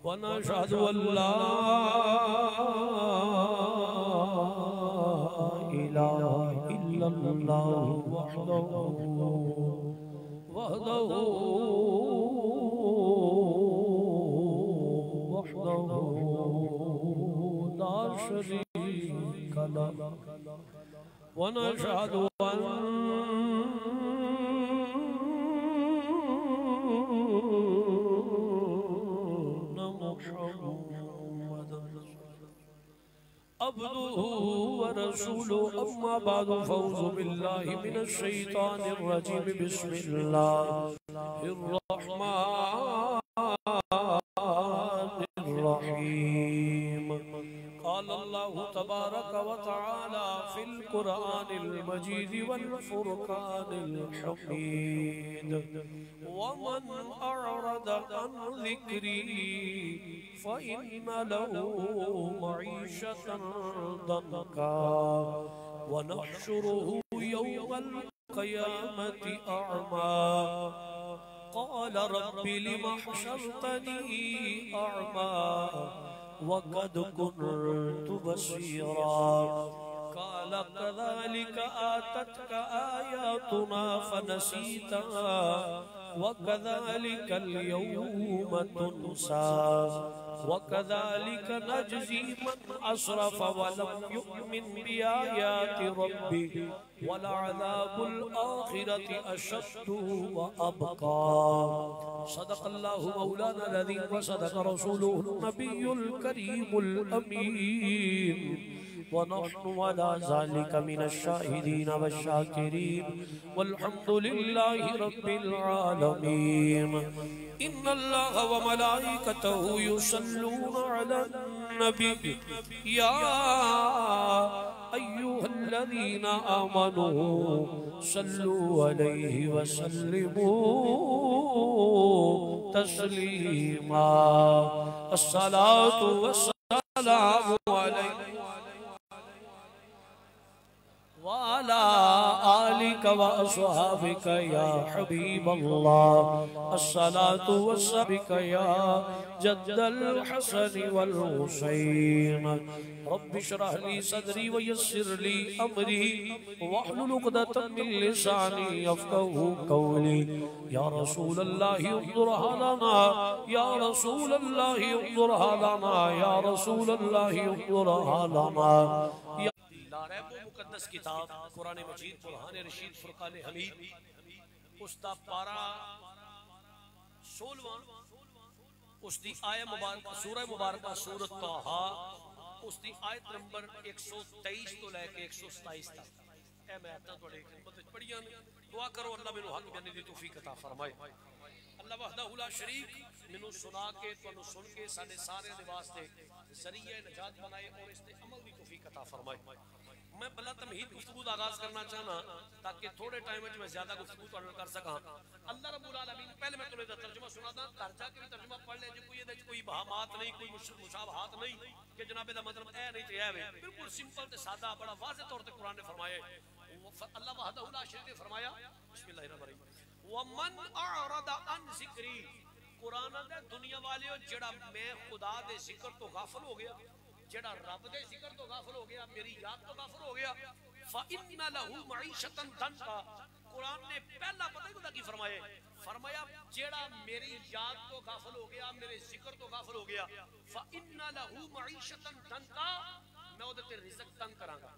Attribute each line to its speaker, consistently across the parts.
Speaker 1: वनशहदु अल्ला इलाहा इल्लल्लाह वहदहु ला शरीका लहु वनशहदु अब्दुहु व रसूलुहु अम्मा बादु फौज़ु बिल्लाहि मिनश शैतानिर रजीम बिस्मिल्लाहिर रहमानिर रहीम क़ाल अल्लाहु तबारक व तआला फ़िल क़ुरआनिल मजीद वल फ़ुरक़ानिल हमीद व मन अअरद अन ज़िक्री फ़इन्न लहु मईशतन दंका व नहशुरुहु यौमल क़ियामति अअमा क़ाल रब्बि लिमा हशरतनी अअमा व क़द कुन्तु बसीरा क़ाल कज़ालिक आततक आयातुना फ़नसीतहा व कज़ालिकल यौम तुनसा वकज़ालिक नजज़ी मन असरफ वलम युमिन बिआयाति रब्बिह वलअज़ाबुल आखिरति अशद्दु व अबका। सदक़ल्लाहु मौलाना अज़ीम व सदक़ रसूलुहुन नबियुल करीमुल अमीन व नहनु अला ज़ालिका मिनश शाहिदीन वश्शाकिरीन वल्हम्दुलिल्लाहि रब्बिल आलमीन। इन्नल्लाह व मलाइकतहु युसल्लूना अलन नबी या अय्युहल्लज़ीना आमनू सल्लू अलैहि व सल्लिमू तस्लीमा। अस्सलातु वस्सलामु अलैहि वाला आलिका व अस्हाबिका या हबीबल्लाह। अस्सलातु वस्सलामु या जद्दल हसन वल हुसैन। रब्बि इश्रह ली सदरी व यस्सिर ली अमरी वहलुल उक़दतम मिन लिसानी यफ़क़हू क़ौली। या रसूलल्लाह उन्ज़ुर हालना या रसूलल्लाह उन्ज़ुर हालना या रसूलल्लाह उन्ज़ुर हालना। मुक़द्दस किताब कुरान मजीद बुरहान रशीद फुरक़ान हमीद उसदा पारा 16वां उसदी आयत मुबारक सूरह मुबारक सूरत ताहा उसदी आयत नंबर 123 तो लेके 127 तक ए मैं आयतां तुहाडे खिदमत विच पढ़ियां ने। दुआ करो अल्लाह मैनू हक बयानी दी तौफीक अता फरमाए। अल्लाह वहदहु ला शरीक मैनू सुना के तुहानू सुन के साडे सारे दे वास्ते ज़रिया नजात बनाए और इस ते अमल दी तौफीक अता फरमाए। मैं बला तमहीद गुफ्तगू का आगाज करना चाहना ताकि थोड़े टाइम में मैं ज्यादा गुफ्तगू कर सका। अल्लाह रब्बुल आलमीन पहले मैं तुम्हें तर्जुमा सुनादा, घर जाके भी तर्जुमा पढ़ ले। जो कोई ये कोई बहामात नहीं, कोई मुशाबहात नहीं कि जनाबे दा मतलब ए नहीं ते ए वे, बिल्कुल सिंपल ते सादा बड़ा वाज़ेह तौर ते कुरान ने फरमाया। अल्लाह वहदहु ला शरीक ने फरमाया बिस्मिल्लाहिर्रहमानिर्रहीम व मन अअरदा अन ज़िक्री। कुरान दे दुनिया वालियो जेड़ा मैं खुदा दे जिक्र तो गाफिल हो गया, जेड़ा रब दे जिक्र तो गाफिल हो गया, मेरी याद तो गाफिल हो गया, फ़इन्ना लहू मईशतन दंका। कुरान ने पहला पता है की फरमाया, फरमाया जेड़ा मेरी याद तो गाफिल हो गया, मेरे जिक्र तो गाफिल हो गया, फ़इन्ना लहू मईशतन दंका, मैं ओदे ते रिज़्क़ तंग करांगा,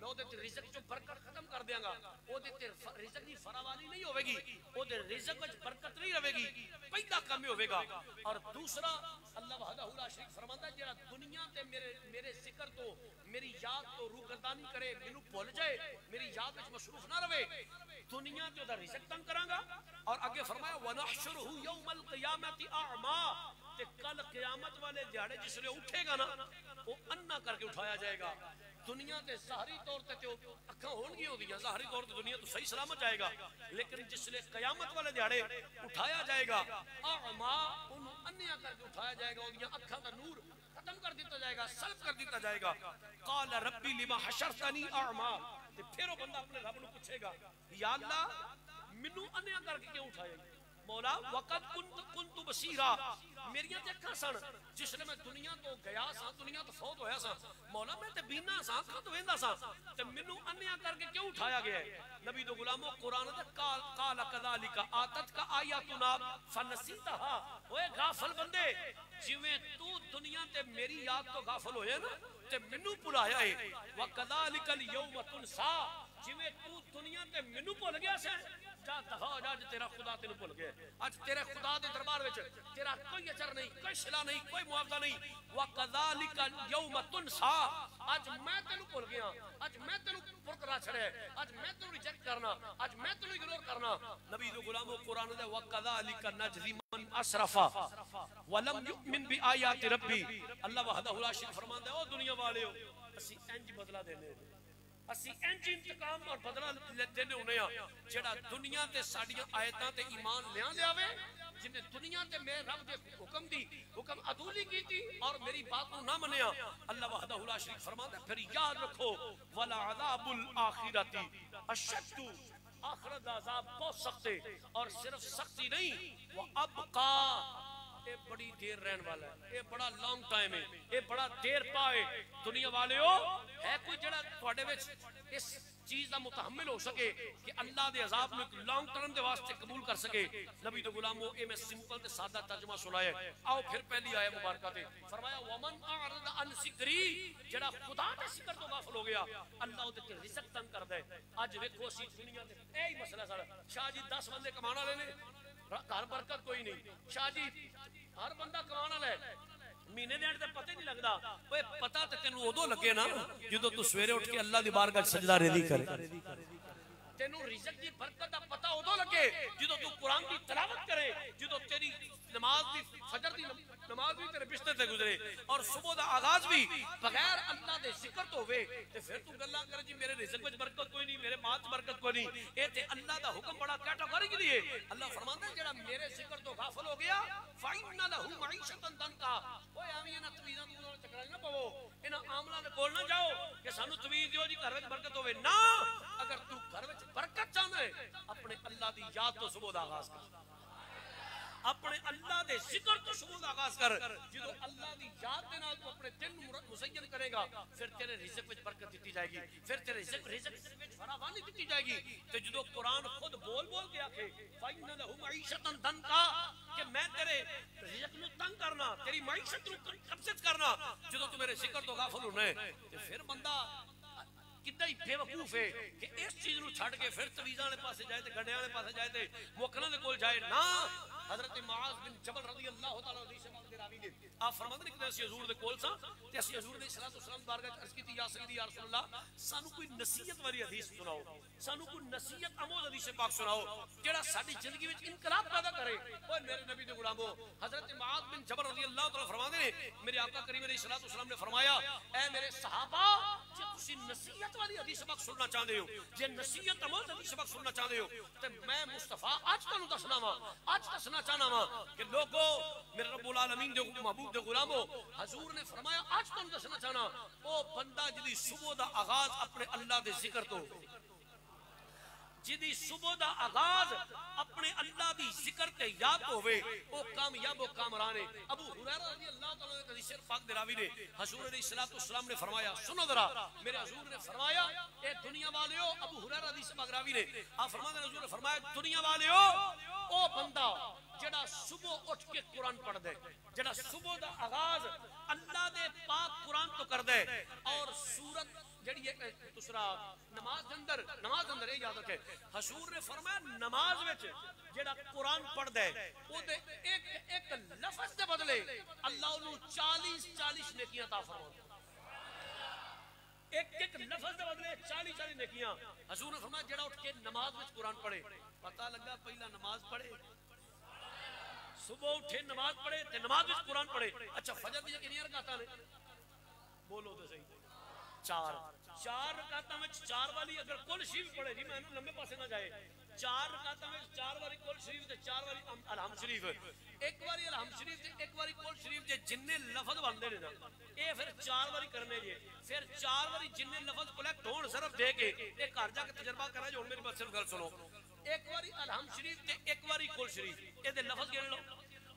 Speaker 1: मैं ओदे ते रिज़्क़ चो बरकत खत्म कर देंगा, ओदे ते रिज़्क़ दी फरावानी नहीं होवेगी, ओदे रिज़्क़ विच बरकत नहीं रहेगी, पहला काम ही होवेगा। और दूसरा अल्लाह वहदहु ला शरीक फरमांदा है जेड़ा दुनिया ते मेरे जिक्र तो मेरी याद तो रूगर्दानी करे, मैनू भूल जाए, मेरी याद विच मसरूफ ना रहे, दुनिया ते ओदा रिज़्क़ तंग करांगा। और आगे फरमाया वनहशुरुहु यौमल क़ियामति अअमा, ते कल क़यामत वाले दिहाड़े जिसले उठेगा ना वो अन्ना करके उठाया जाएगा। दुनिया ते ज़ाहरी तौर ते अखां होणगी ओदियां, ज़ाहरी तौर ते दुनिया तो सही सलामत जाएगा, लेकिन जिसले क़यामत वाले दिहाड़े उठाया जाएगा अअमा, उन्हें अन्निया करके उठाया जाएगा, ओदियां अखां दा नूर खत्म कर दिया जाएगा, सल्ब कर दिया जाएगा। क़ाल रब्बी लिमा हशरतनी अअमा, ते फिर वो बंदा अपने रब को पूछेगा या अल्लाह मैनू अन्या करके क्यों उठाया? मौला वक़द कुन्तु बसीरा, मेरियां ते अखां सन जिसने मैं दुनिया तो गया सा, दुनिया तो फौत होया सा। मौला मैं ते बीना सा, अखां तो वेंदा सा, ते मैनू अन्या करके क्यों उठाया गया है? नबी दो गुलामो कुरान दे काल कदालिका आतत का आयातुना फनसीतहा। ओए गाफिल बंदे, जिवें तू दुनिया ते मेरी याद तो गाफिल होया ना, ते मैनू भुलाया है। व कदालिकल यौम तुनसा, जिवें तू दुनिया ते मैनू भुल गया से, जा दफा हो जा, तेरा खुदा तेन भुल गया। आज तेरे खुदा दे दरबार विच तेरा कोई अचर नहीं, कोई सिला नहीं, कोई मुआवजा नहीं। व कदालिका यौम तुनसा, आज मैं तेनू भुल गया, आज मैं तेनू फुरकरा छड़े, आज मैं तेनू रिजेक्ट करना, आज मैं तेनू इग्नोर करना। नबी दो गुलामो कुरान दे व कदालिका नजरी मन असरफा व लम युमिन बि आयाति रब्बी। अल्लाह वहदहु ला शरीक फरमांदा है, ओ दुनिया वालेओ असि इंज बदला देने, असी इंज इंतकाम और बदला देने होने आ जेड़ा दुनिया ते साडियां आयतां ते ईमान लिया लियावे, जिन्हें दुनिया ते मेरे रब दे हुक्म अदूली कीती और मेरी बात को ना मनिया। अल्लाह वहदहु ला शरीक फरमांदा है, फिर याद रखो वला अज़ाबुल आखिरती अशद्दु, आखिरत दा अज़ाब बहुत सख्त है, और सिर्फ सख्ती नहीं वो अबका, ये बड़ी देर रहने वाला है, ये बड़ा लॉन्ग टाइम है, ये बड़ा देर पाए। दुनिया वालेओ है कोई जड़ा तुहाडे विच इस चीज दा मुतहम्मिल हो सके कि अल्लाह दे अजाब नूं एक लॉन्ग टर्म दे वास्ते कबूल कर सके? नबी दे गुलामो ए मैं सिंपल ते सादा तर्जुमा सुनाया। आओ फिर पहली आयत मुबारक ते फरमाया वमन अअरद अन जिक्री, जड़ा खुदा दे जिक्र तो गाफिल हो गया अल्लाह ओदे ते रिज़्क तंग करदा है। आज वेखो असी दुनिया ते यही मसला सारा, शाह जी 10 बंदे कमाने वाले ने, घर बरकत कोई नहीं। शाह जी हर बंदा कमाने वाला है, महीने देण ते पता ही नहीं लगदा। ओए पता ते तेनू उदों लगे ना जदों तू सवेरे उठ के अल्लाह दी बारगाह सजदा रेज़ी करे। तेनू रिज़्क दी बरकत दा पता उदों लगे जदों तू कुरान दी तिलावत करे, जदों तेरी नमाज दी फजर दी नमाज भी तेरे बिस्तर ते गुजरे और सुबह दा आगाज भी बगैर अल्लाह दे जिक्र तो होवे, ते फिर तू गल्लां करे जी मेरे रिज़्क विच बरकत कोई नहीं, मेरे माल च बरकत कोई नहीं। ए ते अल्लाह दा हुक्म बड़ा कैटेगोरिकली है। अल्लाह फरमांदा है जेड़ा मेरे जिक्र तो गाफिल हो गया फाइन्ना लहू मईशतन दनका। ओए आवीं ना तवीज़ां तू नाल चकरा ना पवो, इना आमला दे कोल ना जाओ कि सानू तवीज़ दियो जी घर विच बरकत होवे ना। अगर तू घर विच बरकत चाहंदा है अपने अल्लाह दी याद तो सुबह दा आगाज कर, अपने अल्लाह दे जिक्र तो सुबह दा आगाज कर। जो अल्लाह दी याद दे नाल तू अपने दिन मुसय्यन करेगा, फिर तेरे रिज़्क विच बरकत दी जाएगी, फिर तेरे रिज़्क विच फरावानी दी जाएगी। ते जो कुरान खुद बोल बोल के आखे फाइन्ना लहू मईशतन दनका, कि मैं तेरे रिज़्क नु तंग करना, तेरी मईशत नु कब्ज़त करना जो तू मेरे जिक्र तो गाफिल होना है। ते फिर बंदा कितना ही बेवकूफ है कि इस चीज को छड़ के फिर तवीज़ां वाले पासे जाए, गड्ढे वाले पासे जाए, मुकना दे कोल जाए ना। हजरत मुआज़ बिन जबल रज़ी अल्लाह तआला हदीस पाक दे रावी ने आप फरमाते हैं कि असि हुजूर दे कोल सा ते असि हुजूर दे सल्लल्लाहु अलैहि वसल्लम बारगाह अर्ज कीती या सय्यदी या रसूल अल्लाह सानू कोई नसीहत वाली हदीस सुनाओ, सानू कोई नसीहत आमोद हदीस पाक सुनाओ जेड़ा साडी जिंदगी विच इनकलाब पैदा करे। ओए मेरे नबी दे गुलामो, हजरत मुआज़ बिन जबल रज़ी अल्लाह तआला फरमाते हैं मेरे आका करीम अलैहिस्सलातु वस्सलाम ने फरमाया ऐ मेरे सहाबा जे तुसी नसीहत वाली हदीस पाक सुनना चाहते हो, जे नसीहत आमोद हदीस पाक सुनना चाहते हो ते मैं मुस्तफा आज तुहानू दसना वा, आज दसना चाहना वा कि लोगो मेरे रब्बुल आलमीन दे महबूब दे गुलामो हुजूर ने फरमाया आज तुहानू दसना चाहना ओ बंदा जिदी सुबह दा आगाज अपने अल्लाह दे जिक्र तो, जिदी सुबह दा आगाज अपने अल्लाह दी जिक्र ते याद होवे ओ कामयाब ओ कामरान है। अबू हुरैरा रज़ी अल्लाह तआला ने हदीस पाक दे रावी ने हुजूर अलैहिस्सलातु वस्सलाम ने फरमाया, सुनो जरा मेरे हुजूर ने फरमाया ए दुनिया वालेओ, अबू हुरैरा हदीस पाक रावी ने आप फरमाते हैं हुजूर ने फरमाया दुनिया वालेओ ओ बंदा जेड़ा सुबह उठ के कुरान पढ़ दे, जेड़ा सुबह दा आगाज अल्लाह दे पाक कुरान तो कर दे और सूरत जेड़ी है दूसरा नमाज अंदर ये याद रखे हुजूर ने फरमाया नमाज विच जेड़ा कुरान पढ़ दे ओदे एक एक लफ्ज दे बदले अल्लाह ओनू 40 नेकियां अता फरमांदा, एक एक लफ्ज दे बदले 40 नेकियां। हुजूर ने फरमाया जेड़ा उठ के नमाज विच कुरान पढ़े, पता लगा पहला नमाज पढ़े, सुबह उठे नमाज पढ़े ते नमाज विच कुरान पढ़े। अच्छा फजर दी कितनी रकातां ने बोलो तो सही, चार रकातां विच चार वाली अगर कुल शीफ पढ़े जी मैं लंबे पासे ना जाए चार रकातां विच 4 बारी कुल शरीफ ते 4 बारी अलहम शरीफ, एक बारी अलहम शरीफ ते एक बारी कुल शरीफ जे जिन्ने लफज बनदे ने ना ये फिर 4 बारी करने जे, फिर 4 बारी जिन्ने लफज कलेक्ट होण सिर्फ दे के ये घर जाके तजर्बा करा जो। मेरी बस सिर्फ गल सुनो, एक बारी अलहम शरीफ ते एक बारी कुल शरीफ ये लफज गिन लो,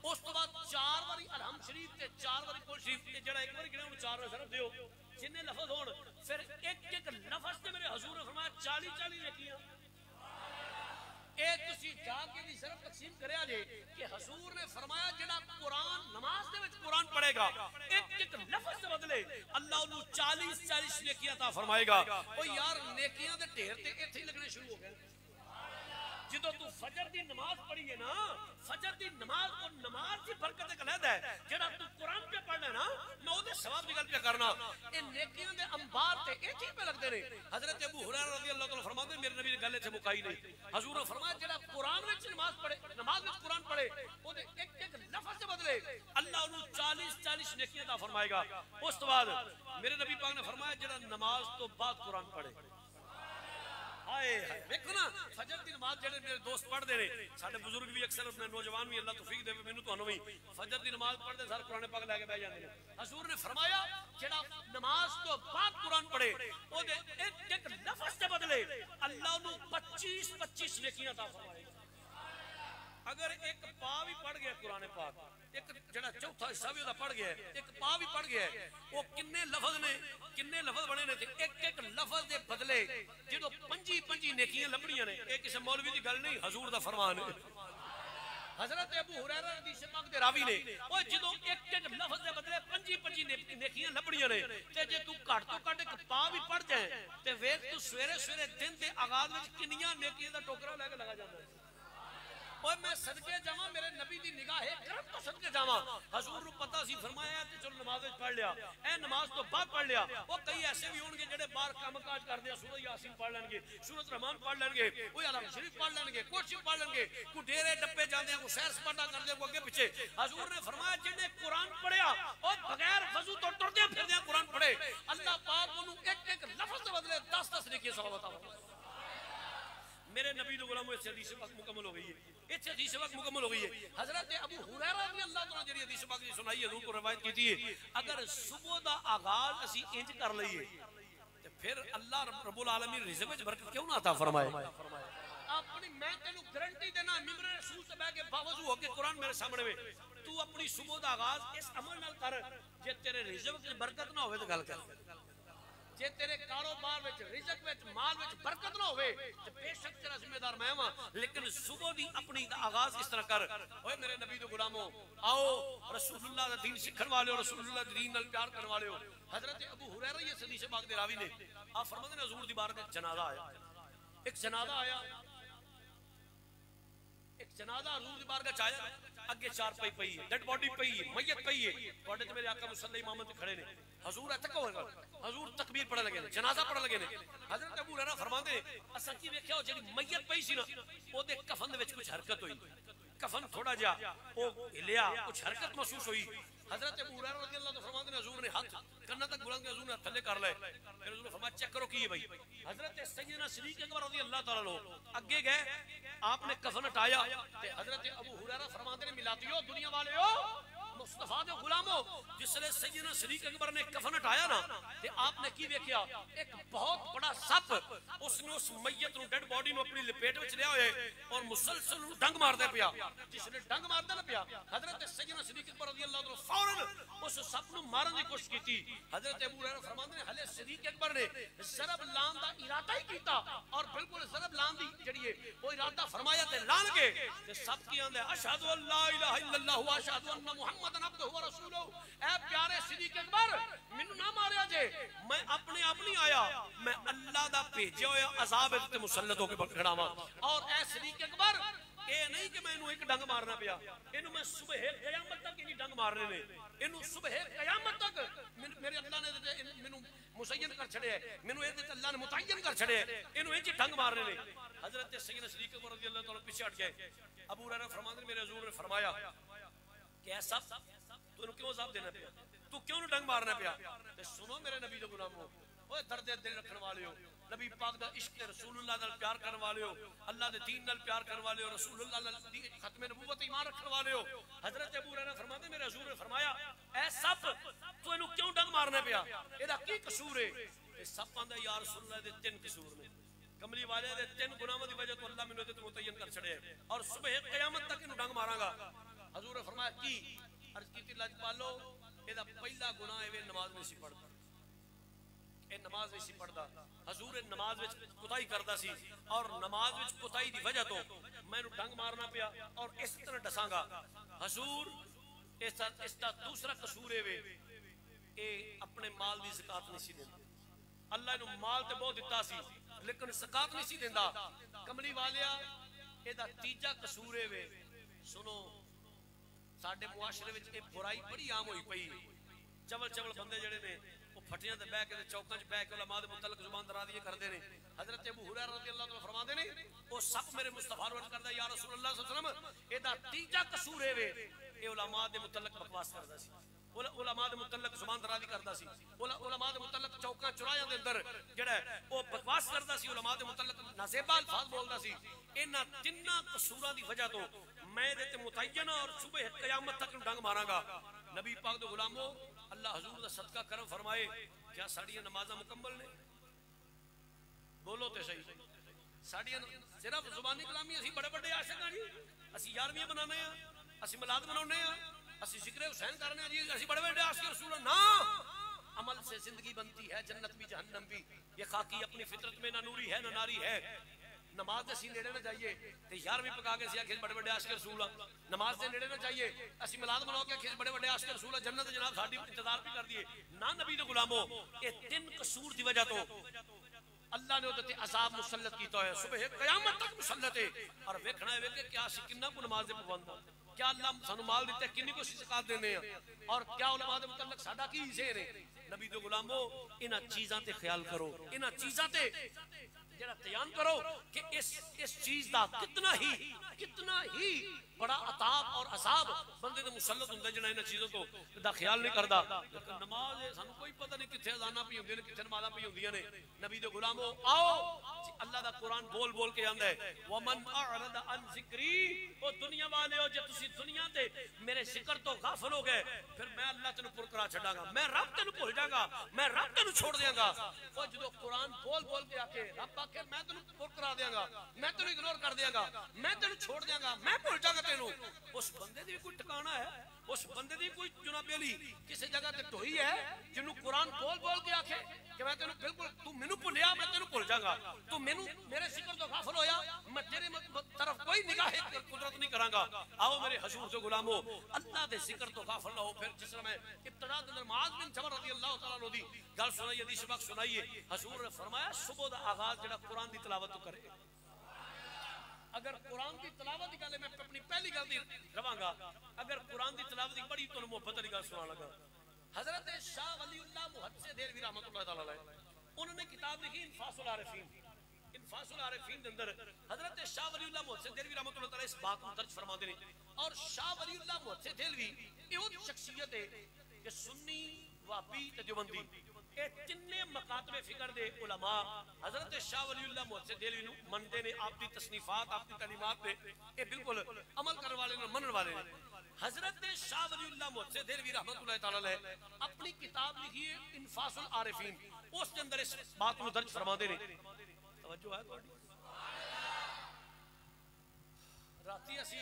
Speaker 1: उस तो बाद 4 बारी अलहम शरीफ ते 4 बारी कुल शरीफ जेड़ा एक बारी गिने उन्हें 4 बार सिर्फ दियो जिन्ने लफज होण, फिर एक एक लफज ते मेरे हुजूर ने फरमाया 40-40 नेकियां। ए तुसी जाके भी सिर्फ तकसीम करया जे कि हुजूर ने फरमाया जेड़ा कुरान नमाज दे विच कुरान पढ़ेगा एक एक लफ्ज से बदले अल्लाह उन्हें 40-40 नेकियां अता फरमाएगा। ओ यार नेकियां दे ढेर ते इत्थे ही लगने शुरू हो गए। जो तू फजर दी नमाज पढ़ी है ना, फजर दी नमाज और नमाज की बरकत एक अलग है, जेड़ा तू कुरान पे पढ़ना ना मैं ओदे सवाब दी गल पे करना। ए नेकियां दे अंबार ते ए चीज पे लगदे ने। हजरत अबू हुरैरा रज़ी अल्लाह तआला फरमाते मेरे नबी ने गल इत्थे मुकाई नहीं, हुजूर ने फरमाया जेड़ा कुरान विच नमाज पढ़े, नमाज विच कुरान पढ़े ओदे एक एक लफ्ज से बदले अल्लाह उन्हें 40-40 नेकियां अता फरमाएगा। उस तो बाद मेरे नबी पाक ने फरमाया जेड़ा नमाज तो बाद कुरान पढ़े, हाय हाय देखो ना फजर की नमाज जेडे मेरे दोस्त पढ़ते हैं, साडे बुजुर्ग भी अक्सर अपने नौजवान भी अल्लाह तौफीक देवे मैनू तुहानू भी फजर की नमाज पढ़ते सारे कुरान पाक लैके बह जाते हैं। हुजूर ने फरमाया जेड़ा नमाज तो बाद कुरान पढ़े ओदे एक एक लफ्ज से बदले अल्लाह उन्हें 25-25 नेकियां अता फरमाएगा। अगर एक पा भी पढ़ गया कुरान पाक, एक जेड़ा चौथा हिस्सा भी पढ़ गया, एक पा भी पढ़ गया, वो किन्ने लफज ने, किन्ने लफज बने ने, एक एक लफज दे बदले जो 25-25 नेकियां लभणियां ने। ये किसी मौलवी की गल नहीं, हुजूर दा फरमान है। हजरत अबू हुरैरा हदीस पाक दे रावी ने ओ जदों एक एक लफज दे बदले 25-25 नेकियां लभणियां ने ते जे तू घट तो घट एक पा भी पढ़ जाए ते वेख तू सवेरे सवेरे दिन दे आगाज विच किन्नियां नेकियां दा टोकरा लेके लगा जांदा है। ओए मैं सदके जावां मेरे नबी दी निगाह है करम तो सदके जावां। हुजूर नु पता सी फरमाया ते चलो नमाज विच पढ़ लिया, ए नमाज तो बाद पढ़ लिया। ओ कई ऐसे भी होणगे जेडे बाहर काम काज करदे आ सूरह यासीन पढ़ लेंगे, सूरत रहमान पढ़ लेंगे, कोई अलम शरीफ पढ़ लेंगे, कुछ पढ़ लेंगे, कोई डेरे डब्बे जांदे आ, कोई सैर सपाटा करदे आ, कोई अगे पीछे। हुजूर ने फरमाया जिन्ने कुरान पढ़िया और बगैर वजू तो टुरदे फिरदे कुरान पढ़े अल्लाह पाक ओनु एक एक लफ्ज दे बदले 10-10 नेकी सवाब अता फरमाएगा। मेरे नबी दे गुलामों इस हदीस वक्त मुकम्मल हो गई है, इस हदीस वक्त मुकम्मल हो गई है। हजरत अबू हुरैरा रज़ी अल्लाह तआला जेडी हदीस पाक दी सुनाई है, हुजूर को रिवायत कीती है, अगर सुबह दा आगाज असी इंज कर लईए ते फिर अल्लाह रब्बुल आलमीन रिज़्क विच बरकत क्यों ना अता फरमाए। अपनी मैं तेनू गारंटी देना मिंबर रसूल ते बैठ के बावजू होके कुरान मेरे सामने में तू अपनी सुबह दा आगाज इस अमल नाल कर, जे तेरे रिज़्क विच बरकत ना होवे तो गल कर, जे तेरे कारोबार विच रिज़्क विच माल विच बरकत ना होवे ते बेशक तेरा जिम्मेदार मैं हां, लेकिन सुबह दी अपनी आगाज इस तरह कर। ओए मेरे नबी दे गुलामों आओ रसूलुल्लाह दा दीन सीखण वाले हो, रसूलुल्लाह दे दीन नाल प्यार करने वाले हो। हजरत अबू हुरैरा ये हदीस पाक दे रावी ने आप फरमाते हैं हुजूर दी बारगाह में जनाजा आया, एक जनाजा आया, एक जनाजा हुजूर दी बारगाह च आया, अगे चार पई पई है, डेड बॉडी पई है, मैयत पई है, ਤੁਹਾਡੇ ਤੇ ਮੇਰੇ आका मुसल्ले इमाम ते खड़े ने। हुजूर इत्थे कहो हुजूर तकबीर पढ़न लगे ने, जनाजा पढ़न लगे ने। हजरत अबू हुरैरा फरमाते असा की वेख्या जेडी मैयत पई सी ना ओदे कफन दे विच कुछ हरकत हुई, कफन थोड़ा जा ओ हिलिया, कुछ हरकत महसूस हुई। हजरत अबू हुरैरा रज़ी अल्लाह तआला फरमाते ने हुजूर ने हाथ कन्ना तक बुलंद हुजूर ने थल्ले कर ले, फिर हुजूर ने फरमाया चेक करो की है भाई। हजरत सैयदना सिद्दीक़ अकबर रज़ी अल्लाह तआला लो आगे गए, आपने कफन हटाया ते हजरत अबू हुरैरा फरमाते ने मिलातियो दुनिया वालेओ मुस्तफा दे गुलामो जिसले सैयदना सिद्दीक़ अकबर ने कफन हटाया ना ते आपने की वेख्या एक बहुत बड़ा सप उसने उस मैयत नु डेड बॉडी नु अपनी लपेट विच लिया होए और मुसलसल डंग मारदा पिया। जिसने डंग मारदा ना पिया हजरत सैयदना सिद्दीक़ अकबर रज़ी अल्लाह तआला फौरन उस सप नु मारन दी कोशिश कीती। हजरत अबू हुरैरा फरमाते ने हले सिद्दीक़ अकबर ने ज़रब लान दा इरादा ही कीता और बिल्कुल ज़रब लान दी जेड़ी है वो इरादा फरमाया ते लान के ते सब की आंदा अशहदु अल्ला इलाहा इल्लल्लाह व अशहदु अन्ना मुहम्मदन अब्दुहु व रसूलुहु। ए प्यारे सिद्दीक़ अकबर मैनू ना मारिया जे, मैं अपने आप नहीं आया, मैं अल्लाह दा भेजा होया अज़ाब ते मुसल्लत होके खड़ावां। और ए सिद्दीक़ अकबर ए नहीं कि मैनू एक डंग मारना पिया, इनू मैं सुबह क़यामत तक इनी डंग मारने ने, इनू सुबह क़यामत तक मेरे अल्लाह ने मैनू मुसय्यन कर छड़े है, मैनू ए अल्लाह ने मुतय्यन कर छड़े है, इनू इंज डंग मारने ने। हजरत सैयदना सिद्दीक़ अकबर रज़ी अल्लाह तआला पीछे हट गए। अबू हुरैरा फरमाते मेरे हुजूर ने फरमाया कि ऐसा तू क्यों अज़ाब देना पिया, तू क्यों डंग मारना पिया। ते सुनो मेरे नबी दे गुलामों ओए दर्द दिल रखने वाले हो, नबी पाक दा इश्क रसूलुल्लाह नाल प्यार करने वाले हो, अल्लाह दे दीन नाल प्यार करने वाले हो, रसूलुल्लाह नाल खत्म नबूवत ईमान रखने वाले हो। हजरत अबू हुरैरा फरमाते मेरे हुजूर ने फरमाया ऐ सब तू इनु क्यों डंग मारने पिया, एदा की कसूर है? ए सब आंदा या रसूलुल्लाह दे तीन कसूर ने, कमली वाले दे तीन गुनाहों दी वजह तो अल्लाह मैनू इहदे ते मुतय्यन कर छड़े और सुबह क़यामत तक इनु डंग मारांगा। हजूर ने फरमाया की? अर्ज कीती लजपालो एदा पहला गुनाह है नमाज नहीं सी पढ़दा, ए नमाज नहीं सी पढ़दा। हजूर नमाज विच कुताही करदा सी और नमाज विच कुताही दी वजह तो मैनू डंग मारना पिया और इस तरह दसांगा। हजूर इसका दूसरा कसूर है ए अपने माल दी ज़कात नहीं सी देंदा। अल्लाह इनू माल ते बहुत दिता सी लेकिन ज़कात नहीं सी देंदा। कमली वालिया एदा तीजा कसूर है सुनो साडे मुआशरे विच ए बुराई बड़ी आम होई पई। चवल चवल बंदे जेड़े ने वो फटियां ते बह के चौकां च बह के उलमा दे मुतल्लक जुबान दराज़ी करदे ने। हजरत अबू हुरैरा रज़ियल्लाहु अन्हु फरमाते ने वो सब मेरे मुस्तफा नू अर्ज़ करदा या रसूलुल्लाह सल्लल्लाहु अलैहि वसल्लम एदा तीजा कसूर है ए उलमा दे मुतल्लक बकवास करदा सी, उलमा दे मुतल्लक जुबान दराज़ी करदा सी, उलमा दे मुतल्लक चौकां चौराहियां दे अंदर जेड़ा वो बकवास करदा सी, उलमा दे मुतल्लक नाज़ेबा अल्फाज बोलदा सी। इन्हां तिन्नां कसूरां दी वजह तो मैं इहदे ते मुतय्यन और सुबह क़यामत तक डंग मारांगा। नबी पाक दे गुलामो अल्लाह हजूर दा सदका करम फरमाए क्या साड़ियां नमाज़ां मुकम्मल ने? बोलो ते सही। साड़ियां सिर्फ जुबानी कलामी असी बड़े बड़े आशिक हां जी, असी 11वीं मनाने आ, असी मिलाद मनाउने आ, असी जिक्र हुसैन करने आ जी, असी बड़े बड़े आशिक रसूल ना। अमल से जिंदगी बनती है जन्नत भी जहन्नम भी, ये खाकी अपनी फितरत में ना नूरी है ना नारी है। नमाज असी नेड़े ना जाइए ते 11वीं पका के असी आखिर बड़े बड़े आशिक रसूल आ, नमाज के नेड़े ना जाइए असी मिलाद मना के आखिर बड़े बड़े आशिक रसूल आ, जन्नत जनाब साडी इंतजार भी कर दिए ना। नबी दे गुलामो ये तीन कसूर दी वजह तो अल्लाह ने उहदे ते अजाब मुसल्लत कीता है, सुबह क़यामत तक मुसल्लत है। और वेखना है कि क्या असी किन्ना को नमाज दे पाबंद हां, क्या अल्लाह सानू माल दिता किन्नी को ज़कात देने आ और क्या उलमा दे मुतल्लक साडा की शेर है। नबी दे गुलामो इन्हां चीज़ां ते ख्याल करो, इन्हां चीज़ां ते जरा तयान करो कि इस चीज का कितना ही बड़ा अताब और अजाब बंदे दे मुसल्लत हुंदा जिन्हां इन्हां चीज़ों तो दा ख्याल नहीं करदा। लेकिन नमाज सानू कोई पता नहीं कित्थे अज़ानां पई हुंदियां ने कित्थे नमाज़ां पई हुंदियां ने। नबी दे गुलामो आओ अल्लाह दा कुरान बोल बोल के आंदा है वमन अअरदा अन ज़िक्री, ओ दुनिया वाले हो जे तुसी दुनिया ते मेरे जिक्र तो गाफिल हो गए फिर मैं अल्लाह तेनू पुर करा छड्डांगा, मैं रब तेनू भुल जांगा, मैं रब तेनू छोड़ देंगा। ओ जदों कुरान बोल बोल के आके रब आके मैं तेनू पुर करा देंगा, मैं तेनू इग्नोर कर देंगा, मैं तेनू छोड़ देंगा, मैं भुल जांगा तेनू, उस बंदे दी कोई ठिकाना है? उस बंदे दी कोई जुनाबे अली किसी जगह ते ढोई है जिन्नू कुरान बोल बोल के आखे कि मैं तेनू बिल्कुल तू मैनू भुलिया मैं तेनू भुल जांगा, तू मैनू मेरे जिक्र तो गाफिल होया मैं तेरे तरफ कोई निगाह कुदरत नहीं करांगा। आओ मेरे हजूर से गुलामो अल्लाह दे जिक्र तो गाफिल ना हो। फिर जिस समय इब्तिदा दे अंदर मुआज़ बिन जबल रज़ियल्लाहु तआला अन्हु दी गल सुनाई, हदीस पाक सुनाइए। हजूर ने फरमाया सुबह दा आगाज जेड़ा कुरान दी तिलावत तो करे। अगर कुरान की तिलावत की गल मैं अपनी पहली गल दी रवांगा, अगर कुरान की तिलावत की बड़ी तुहानू मुहब्बत वाली गल सुनान लगा। हजरत शाह वलीउल्लाह मुहद्दिस देलवी रहमतुल्लाह तआला अलैह उन्होंने किताब लिखी इन्फासुल आरिफीन। इन्फासुल आरिफीन के अंदर हजरत शाह वलीउल्लाह मुहद्दिस देलवी रहमतुल्लाह तआला इस बात को दर्ज फरमाते हैं। और शाह वलीउल्लाह मुहद्दिस देलवी ये वो शख्सियत है कि सुन्नी वाबी ते देवबंदी ये तिन्ने मकातबे फिक्र दे उलमा हजरत शाह वलीउल्लाह मुहद्दिस देलवी नु मनदे ने, आप दी तसनीफात आप दी तालीमात पे ये बिल्कुल अमल करने वाले ने, मनने वाले ने। हजरत शाह वलीउल्लाह मुहद्दिस देलवी रहमतुल्लाह तआला अलैह अपनी किताब लिखी है इन्फासुल आरिफीन, उसके अंदर इस बात को दर्ज फरमाते ने। तवज्जो है तुहाडी? राती असी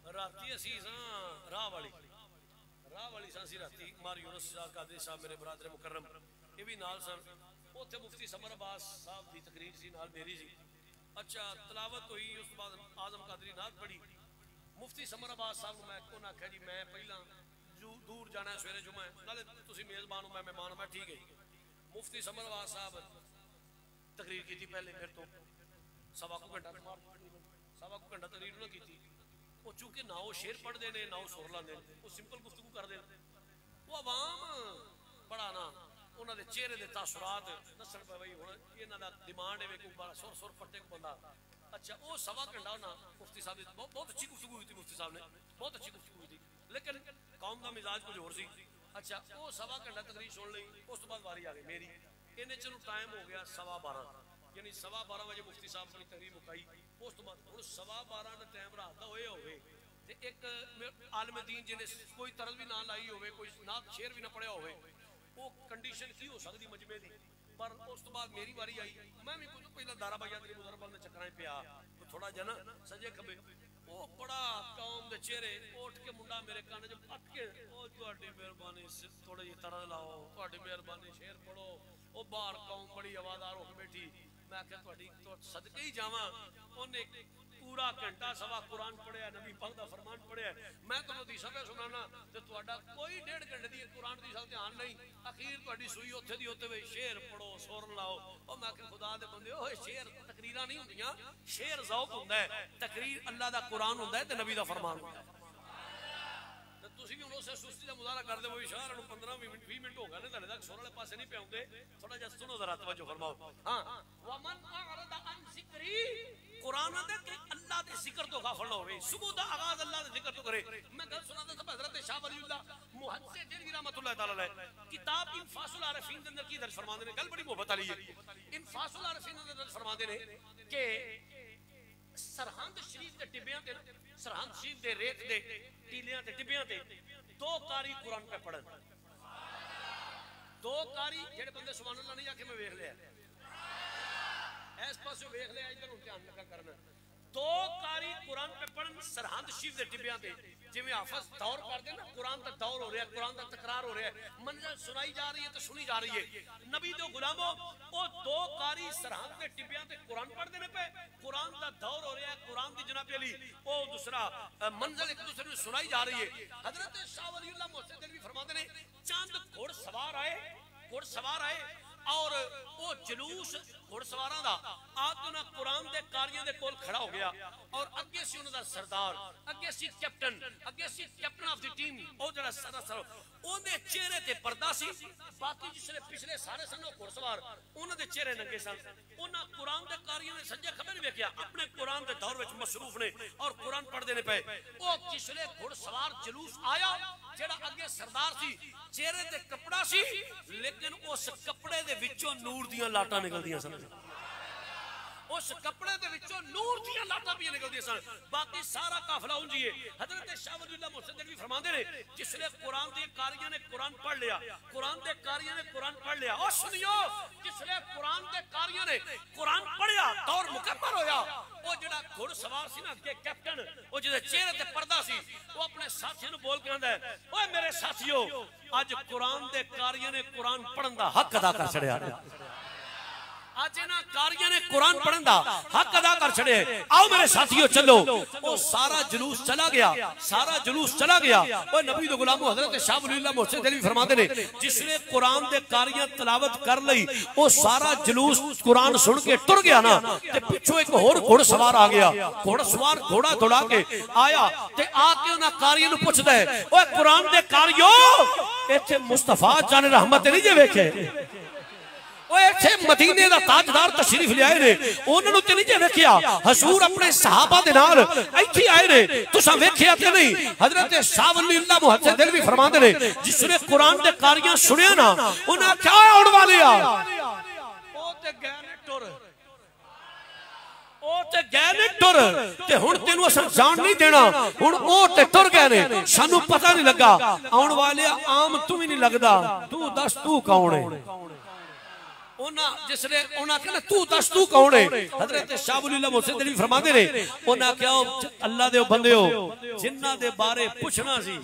Speaker 1: राती असी राह वाली सी राती मार यूनुस साहब कादरी साहब मेरे बरादर मुकर्रम ये भी नाल सन। उत्थे मुफ्ती समर अब्बास साहब की तकरीर सी नाल मेरी सी। अच्छा तलावत हुई, उस बाद आजम कादरी नात पढ़ी। मुफ्ती समर अब्बास साहब को मैं उन्हें आख्या जी मैं पहला दूर जाना है सवेरे जुम्मा है नाले तुसीं मेज़बान हो मैं मेहमान मैं ठीक है। मुफ्ती समर अब्बास साहब तकरीर की पहले मेरे तो सवा को घंटा तकरीर उन्हें की। वो चूंकि ना वो शेर पढ़ते हैं ना वो सुर लाते हैं, वो सिंपल गुफ्तगू करते हैं। वो आवाम बड़ा ना उन्होंने चेहरे के तासुरात दसन पे बई हुण इन्हां दा डिमांड है कोई बड़ा सुर पट्टे को बंदा। अच्छा वो सवा घंटा ना मुफ्ती साहब बहुत अच्छी गुफ्तगू हुई थी मुफ्ती साहब ने। बहुत अच्छी गुफ्तगू थी, लेकिन कौम का मिजाज कुछ होर सी। अच्छा वो सवा घंटा तकरीर सुन ली, उस बाद वारी आ गई मेरी। इन्हें चलो टाइम हो गया 12:15, यानी 12:15 बजे मुफ्ती साहब अपनी तकरीर मुकाई। उस तो बाद हुण 12:15 का टाइम रात का होए होवे ते एक आलम दीन जिन्हें कोई तरल भी ना लाई होवे, कोई ना शेर भी ना पढ़िया होवे, वो कंडीशन की हो सकती मजमे की। पर उस तो बाद मेरी बारी आई, मैं भी कुछ पहला दारा भाइया तेरे मुदरबल ने चक्कर पिया थोड़ा जना सजे खबे, वो बड़ा कौम के चेहरे उठ के मुंडा मेरे कान च पट के, ओ तुहाडी मेहरबानी थोड़ी जी तरह लाओ, तुहाडी मेहरबानी शेर पढ़ो। वो बाहर कौम बड़ी आवाज़दार होकर बैठी, मैं आख्या तुहाडी तो सदके ही जावां। उन्हें पूरा घंटा सवा कुरान पढ़िया, नबी पाक दा फरमान पढ़िया। मैं तुहानू हदीसां पे सुनाना ते तुहाडा कोई 1.5 घंटे दी कुरान दी सा ध्यान नहीं, अखीर तुहाडी सुई उत्थे दी उत्थे वे शेर पढ़ो, सुर लाओ। ओ मैं आख्या खुदा दे बंदे, ओए शेर तकरीरां नहीं हुंदियां, शेर ज़ौक हुंदा है, तकरीर अल्लाह दा कुरान हुंदा है ते नबी दा फरमान हुंदा है। तुसीं भी हुण उस सुस्ती दा मुजाहरा करदे हो, शाह नूं 15-20 मिनट हो गए ने, तुहाडे तक सुर वाले पासे नहीं पिआउंदे, थोड़ा जिहा सुनो जरा तवज्जो फरमाओ। हां वमन अरदा अन ज़िक्री, कुरान आंदा कि अल्लाह दे जिक्र तो गाफिल ना होवे, सुबह दा आगाज अल्लाह दे जिक्र तो करे। मैं गल सुनांदा सब हजरत शाह वलीउल्लाह मुहद्दिस दिलवी रहमतुल्लाह तआला अलैह किताब इनफासुल आरिफीन दे अंदर की दर्ज फरमांदे ने, गल बड़ी मोहब्बत वाली है। इनफासुल आरिफीन दे अंदर फरमांदे ने कि सरहंद शरीफ दे टिब्बियां ते, सरहंद शरीफ दे रेत दे टीलियां ते टिब्बियां ते 2 कारी कुरान पे पढ़न। 2 कारी जेड़े बंदे सुभान अल्लाह नहीं आखे मैं वेख लिया, इस पासे वेख लिया, इधर ध्यान लगा करना। 2 कारी कुरान पे पढ़न सरहंद शरीफ दे टिब्बियां ते, जिवें हाफिज दौर करदे ना, कुरान दा दौर हो रहा है, कुरान दा तकरार हो रहा है, मंजिल सुनाई जा रही है तो सुनी जा रही है। नबी दे गुलामों ओ 2 कारी सरहंद दे टिब्बियां ते कुरान पढ़दे ने पे, कुरान दा दौर हो रहा है, कुरान दी जनाब अली ओ दूसरा मंजिल एक दूसरे को सुनाई जा रही है। हजरत शाह वलीउल्लाह मुहद्दिस दिलवी फरमाते ने चंद घुड़सवार आए और वो जुलूस घुड़सवारां दा आके ना कुरान दे कारियां दे कोल खड़ा हो गया, और अगे सी उन्हां दा सरदार, अगे सी कैप्टन ऑफ द टीम, ओ जड़ा सरदार ओदे चेहरे ते पर्दा सी, बाकी जिसले पिछले सारे सन ओ घुड़सवार उन्हां दे चेहरे नंगे सन। उन्हां कुरान दे कारियां ने सज्जे खबे नहीं वेखिया, अपने कुरान दे दौर विच मसरूफ ने और कुरान पढ़दे ने पे। ओ जिसले घुड़सवार जुलूस आया, जेड़ा अगे सरदार सी चेहरे ते कपड़ा सी, लेकिन उस कपड़े दे विचों नूर दियां लाटां निकलदियां सन, उस कपड़े दे विचों नूर दियां लाटां भी निकलदियां सन। बाकी सारा काफिला उंजी है। हजरत शाह वलीउल्लाह मुहद्दिस दिलवी फरमांदे ने जिसले कुरान दे कारियां ने कुरान पढ़ लिया, कुरान दे कारियां ने कुरान पढ़ लिया, और सुनियो जिसले कुरान दे कारियां ने कुरान पढ़िया, दौर मुकम्मल होया। वो जेड़ा घुड़सवार सी ना अगे कैप्टन, वो जिहदे चेहरे ते पर्दा सी, वो अपने साथियों नूं बोल के आंदा है, ओए मेरे साथियों अज कुरान दे कारियां ने कुरान पढ़न दा हक अदा कर छड़िया, आज इन्हां कारियां ने कुरान पढ़न दा हक अदा कर छड़े। आओ मेरे साथियों चलो। वो सारा जुलूस चला गया, सारा जुलूस चला गया। ओए नबी दे गुलामो हजरत शाह वलीउल्लाह मुहद्दिस दिलवी फरमाते ने जिसने कुरान दे कारियां तिलावत कर लई, वो सारा जुलूस कुरान सुन के टुर गया ना, ते पिछों एक होर घुड़सवार आ गया। घुड़सवार घोड़ा दौड़ा के आया ते आके उन्हां कारियां नूं पुछदा है, ओए कुरान दे कारियो इत्थे मुस्तफा जान रहमत नहीं जे वेखे, मदीने दा ताजदार तशरीफ लियाए ने, उन्होंने ते नहीं जे वेखिया, हजूर अपने सहाबा दे नाल इत्थे आए ने, तुसां वेखिया ते नहीं। हजरत शाह वलीउल्लाह मुहद्दिस दिलवी फरमांदे ने जिसने कुरान दे कारियां सुनिया ना, उन्हां क्या आउण वाले आ, ओ ते गए ने टुर, ओ ते गए ने टुर, ते हुण तेनू असां जान नहीं देना, हुण ओ ते टुर गए ने, सानू पता नहीं लगा। आउण वाले आम तू भी नहीं लगदा, तू दस तू कौन है? जिसने कहना तू दस तू कौन है? हजरत शाह वलीउल्लाह मुहद्दिस दिलवी फरमाते ने उन्हें क्या अल्लाह दे बंदे हो जिन्हां दे बारे पुछना सी,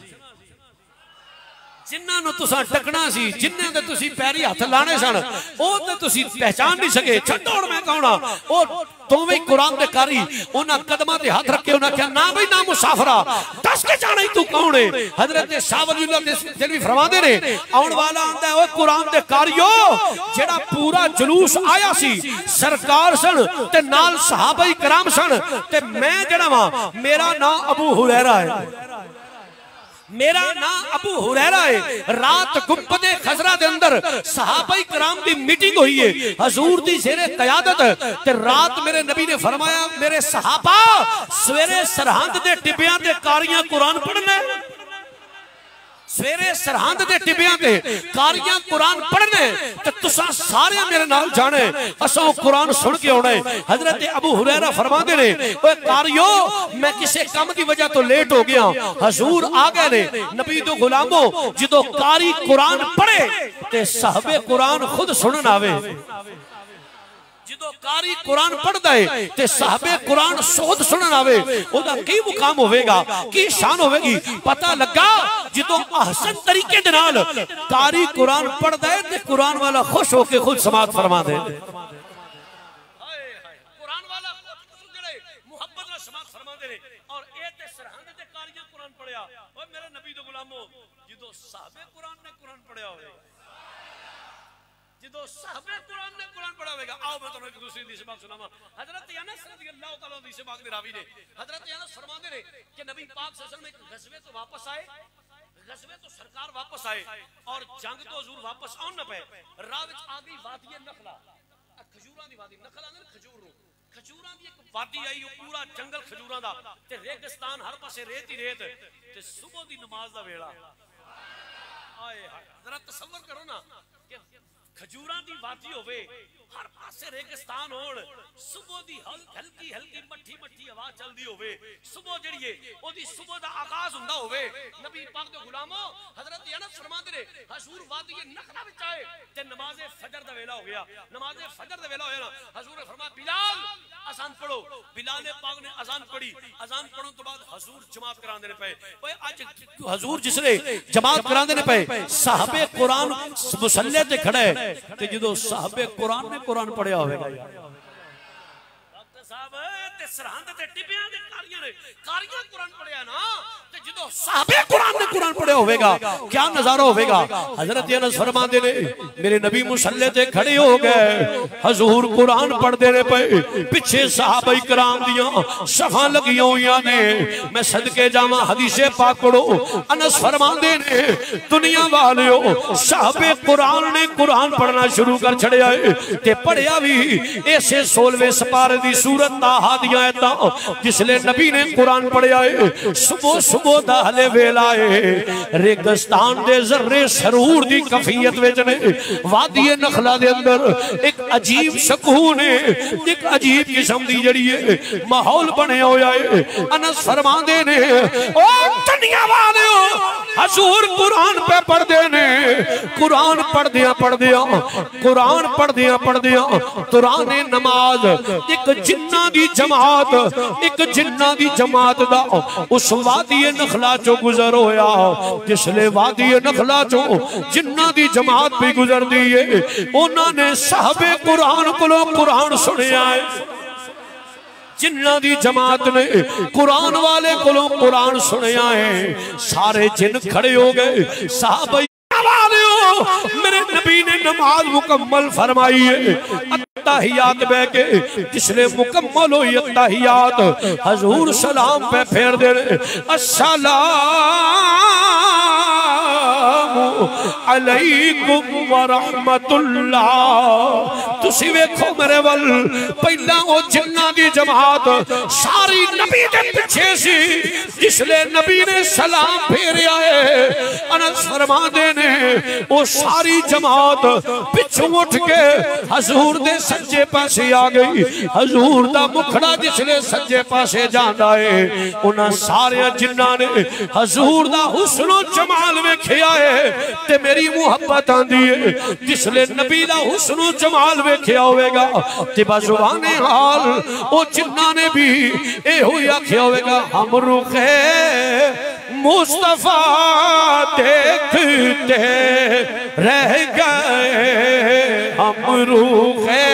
Speaker 1: जिन्हां नूं तुसां टकना सी, जिन्हां दे तुसीं पैरी हथ लाने सन, ओ ते तुसीं पहचान नहीं सके। छड्डो हुण मैं कौन हां? ओ दोवें कुरान दे कारी उन्हां कदमां ते हथ रखे, उन्हां कहा ना भाई ना मुसाफरा, दस के जाना ही तू कौन है? हजरत शाह वलीउल्लाह दिलवी फरमाते ने आउण वाला आंदा है, ओ कुरान दे कारियो जेड़ा पूरा जुलूस आया सी, सरकार सन ते नाल सहाबा किराम सन, ते मैं जेड़ा वां मेरा नाम अबू हुरैरा है। मेरा नाम अबू हुरैरा है। रात गुंबदे खजरा दे अंदर सहाबाई कराम दी मीटिंग हुई है, हजूर दी ज़ेरे क़यादत ते रात मेरे नबी ने फरमाया मेरे सहाबा सवेरे सरहंद दे टिबियां ते कारियां कुरान पढ़ना, सवेरे सरहंद दे टिबियां ते कारियां कुरान पढ़ने ते तुसा सारे मेरे नाल जाने, असा कुरान सुन के आना है। हजरत अबू हुरैरा फरमाते ने ओए कारियो मैं किसी काम की वजह तो लेट हो गया, हजूर आ गए ने। नबी दो गुलामों जो कारी कुरान पढ़े ते साहबे कुरान खुद सुनन आवे, जो कारी कुरान पढ़ता है ते साहबे कुरान खुद सुनन आवे, ओदा की मुकाम होवेगा, की शान होवेगी। पता लगा जो अहसन तरीके दे नाल कारी कुरान पढ़ता है ते कुरान वाला खुश होके खुद समात फरमा दे, कुरान वाला मुहब्बत नाल समात फरमा दे। और ए ते सरहंद ते कारियां कुरान पढ़या, ओए मेरे नबी दे गुलामो जो साहबे कुरान ने कुरान पढ़या होवे, जो साहबे कुरान ने कुरान पढ़ा होगा। आओ मैं तुम्हें एक दूसरी हदीस पाक सुनावा। हजरत अनस रज़ियल्लाहु तआला हदीस पाक दे रावी ने, हजरत अनस फरमाते ने कि नबी पाक सल्लल्लाहु अलैहि वसल्लम एक गज़वे तो वापस आए, गज़वे तो सरकार वापस आए और जंग तो हुजूर वापस आउन न पे। राह विच आ गई वादी नखला, खजूरां दी वादी, नखला ने खजूर नु, खजूरां दी एक वादी आई, पूरा जंगल खजूरां दा ते रेगिस्तान, हर पासे रेत ही रेत ते सुबह दी नमाज दा वेला। आए हाय जरा तसव्वुर करो ना कि खजूरां दी वादी होवे, हर पासे रेगिस्तान होण, सुबह दी हल्की हल्की मट्ठी मट्ठी हवा चलदी होवे, सुबह जिहड़ी है ओदी सुबह दा आगाज हुंदा होवे। नबी पाक दे गुलामो हजरत अनस फरमांदे ने हजूर वादी नखला विच आए ते नमाज़े फजर दा वेला हो गया, नमाज़े फजर दा वेला होया ना, हजूर ने फरमाया बिलाल अजान पढ़ो। बिलाल पाक ने अजान पढ़ी, अजान पढ़न तो बाद हजूर जमात करांदे ने पे। ओए आज हजूर जिसले जमात करांदे ने पे, साहबे कुरान मुसल्ले ते खड़े ते जो साहबे कुरान ने कुरान पढ़िया होवेगा डॉक्टर साहब ते सरहंद ते टिबियां दे कारियां कुरान पढ़िया ना, ते जो साहबे कुरान ने कुरान पढ़िया होवेगा क्या नजारा होवेगा। हजरत अनस फरमाते ने मेरे नबी मुसल्ले ते खड़े हो गए, हजूर कुरान पढ़दे ने पे, पीछे सहाबाई कराम दियां सफां लगियां हुईयां ने। मैं सदके जावां हदीसे पाक पढ़ो, अनस फरमाते ने दुनिया वालियो साहबे कुरान ने कुरान पढ़ना शुरू कर छड़िया है ते पढ़िया भी ऐसे 16वें सपारे दी सूरत ताहा दी आयतां जिसले नबी ने कुरान पढ़िया है। सुबह सुबह दा हले वेला है, रेगिस्तान दे जर्रे सरूर दी कफियत विच ने, वादी नखला दे अंदर एक अजीब सकून है, एक अजीब किस्म दी जड़ी है माहौल बनया होया है। अनस फरमांदे ने ओ दुनिया वालियो हजूर कुरान पे पढ़दे ने, कुरान पढ़दियां पढ़दियां कुरान पढ़दियां पढ़दियां दुराने नमाज एक जिन्ना दी जमात, एक जिन्ना दी जमात दा उस वादी नखला चो गुजर होया, जिसले वादी नखला चो जिन्ना दी जमात भी गुजरदी है, उन्होंने साहबे कुरान कोलों कुरान सुनिया है। जिन्ना दी जमात ने कुरान वाले कोलों कुरान सुनिया है, सारे जिन खड़े हो गए। साहबा मेरे नबी ने नमाज मुकम्मल फरमाई है, अत्ताहियात बह के जिसने मुकम्मल हुई अत्ताहियात, हजूर सलाम पे फेर दे अस्सलामु अलैकुम व रहमतुल्लाह। तुसी वेखो मेरे वल पहला ओ जिन्ना दी जमात सारी नबी दे पीछे सी, जिसले नबी ने सलाम फेरिया है अनस फरमाते ने वो सारी जमात पिछू उठ के हजूर दे सज्जे पासे आ गई। हजूर दा मुखड़ा जिसले सज्जे पासे जांदा है, उन्हां सारे जिन्ना ने हजूर दा हुस्नो जमाल वेखिया है ते मेरी मुहब्बत आंदी है। जिसले नबी दा हुस्नो जमाल वेखिया होवेगा ते बाजुबाने हाल ओ जिन्ना ने भी एहो ही आखिया होवेगा हम रुखे मुस्तफा देखते रह गए, हम रुखे।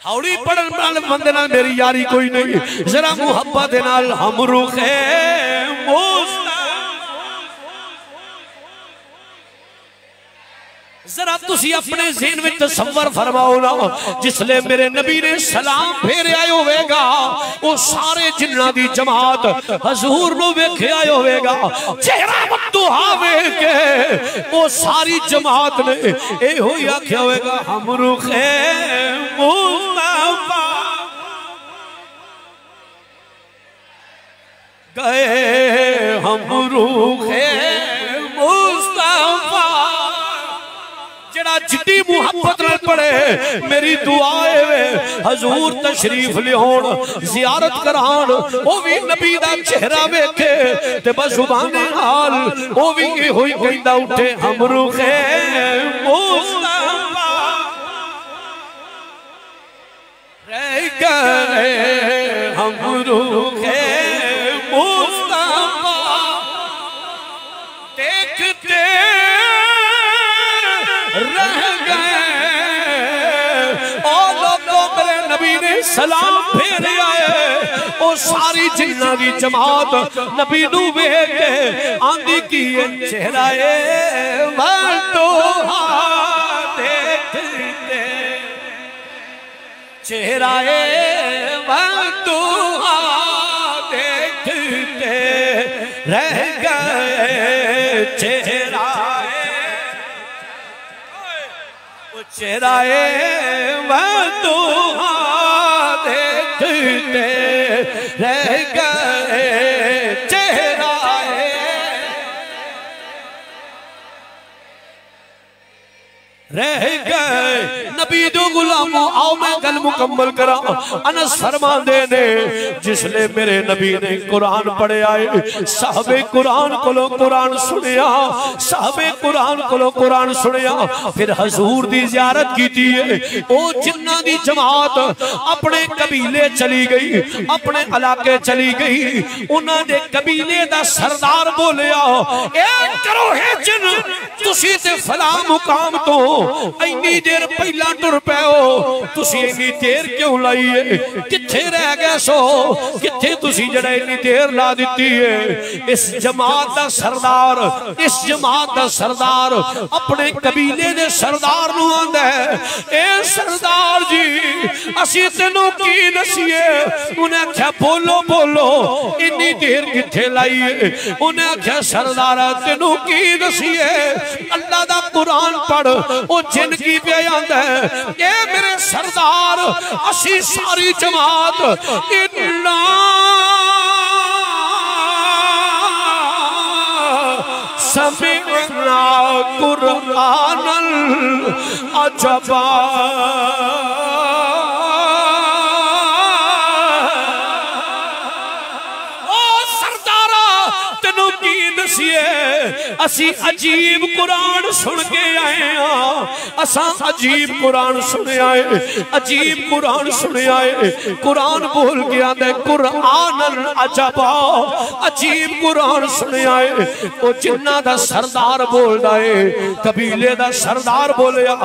Speaker 1: हौली पढ़न वाले बंदे नाल मेरी यारी कोई नहीं, जरा मुहब्बत नाल हम रुखे जरा तुसी अपने ज़हन में तसव्वुर फरमाओ ना, जिसले मेरे नबी ने सलाम फेरिया होवेगा सारे जिन्ना दी जमात हजूर नू वेखे आए होवेगा चेहरा बददुआ वेख के वो सारी जमात ने एहो ही आख्या होवेगा हम रुखे मुस्तफा गए हम रुखे मुस्तफा जड़ा जिद्दी मुहब्बत नाल पड़े मेरी दुआ है हजूर तशरीफ लियाउण जियारत कराण ओ भी नबी दा चेहरा वेखे ते बस जुबाने हाल ओ भी इहो ही कहंदा उठे हम रुखे मुस्तफा रह गए हम रुखे मुस्तफा देखते रह गए ओ लोगों मेरे नबी ने सलाम फेर आए ओ सारी जिन्ना की जमात नबी नू वेख के आंदी की चेहरा देखते चेहरा देखते रह गए चेहरा चेहरा देखते रह गए चेहरा रह गए नबी दो गुलामों आओ मैं गल मुकम्मल करा अनस फरमांदे ने जिसले मेरे नबी ने कुरान पढ़े आए साहबे कुरान कोलों कुरान सुनिया साहबे कुरान कोलों कुरान सुनिया फिर हजूर दी ज़ियारत कीती है ओ जिन्ना दी जमात अपने कबीले चली गई अपने इलाके चली गई उन्हां दे कबीले दा सरदार बोलिया ए करो है जिन तुसी ते फला मुकाम तो इन्नी देर पहला टुर पैओ तुसी इन्नी देर क्यों लाई है किथे रह गए सो किथे तुसी जड़ा इन्नी देर ला दी है इस जमात दा सरदार अपने कबीले दे सरदार नू आंदा है ए सरदार जी असी तेनू की दसीए उन्हें आख्या बोलो बोलो इन्नी देर किथे लाई है उन्हें आख्या सरदार तेनू की दसीए अल्लाह दा कुरान पढ़ ओ जिन की पे आंदा है ए मेरे सरदार असी सारी जमात इन्ना समिअना कुरानल अजबा असी अजीब कुरान सुन के आए असा अजीब कुरान सुने आए अजीब कुरान सुने आए कुरान बोल गया दे कुरान अजबा अजीब कुरान सुने आए ओ जिन्ना दा सरदार बोलदा है कबीले दा सरदार बोलिया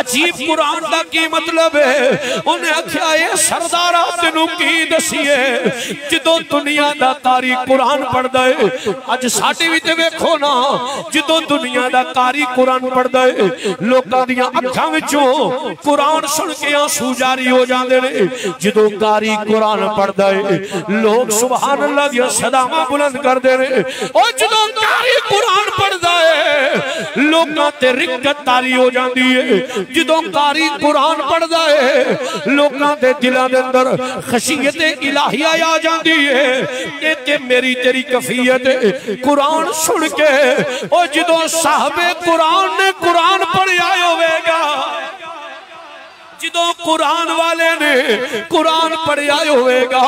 Speaker 1: अजीब कुरान दा की मतलब है उन्हें आख्या ए सरदारा तेनू की दसीए जदों दुनिया दा कारी कुरान पढ़दा है अज साडे विच वेखो ना जदों दुनिया दा कारी कुरान पढ़दा है लोकां दी अखां विचों कुरान सुन के आंसू जारी हो जांदे ने जदों कारी कुरान पढ़दा है लोग सुभान अल्लाह दी सदावां बुलंद करदे ने ओ जदों कारी कुरान पढ़दा है लोकां ते रिक्कत तारी हो जांदी है जदों कारी कुरान पढ़दा है लोकां दे दिलां दे अंदर खशियत इलाहिया आ जांदी है ये ते मेरी तेरी कफियत कुरान सुन के ओ जदों साहबे कुरान ने कुरान पढ़िया होवेगा जदों कुरान वाले ने कुरान पढ़िया होवेगा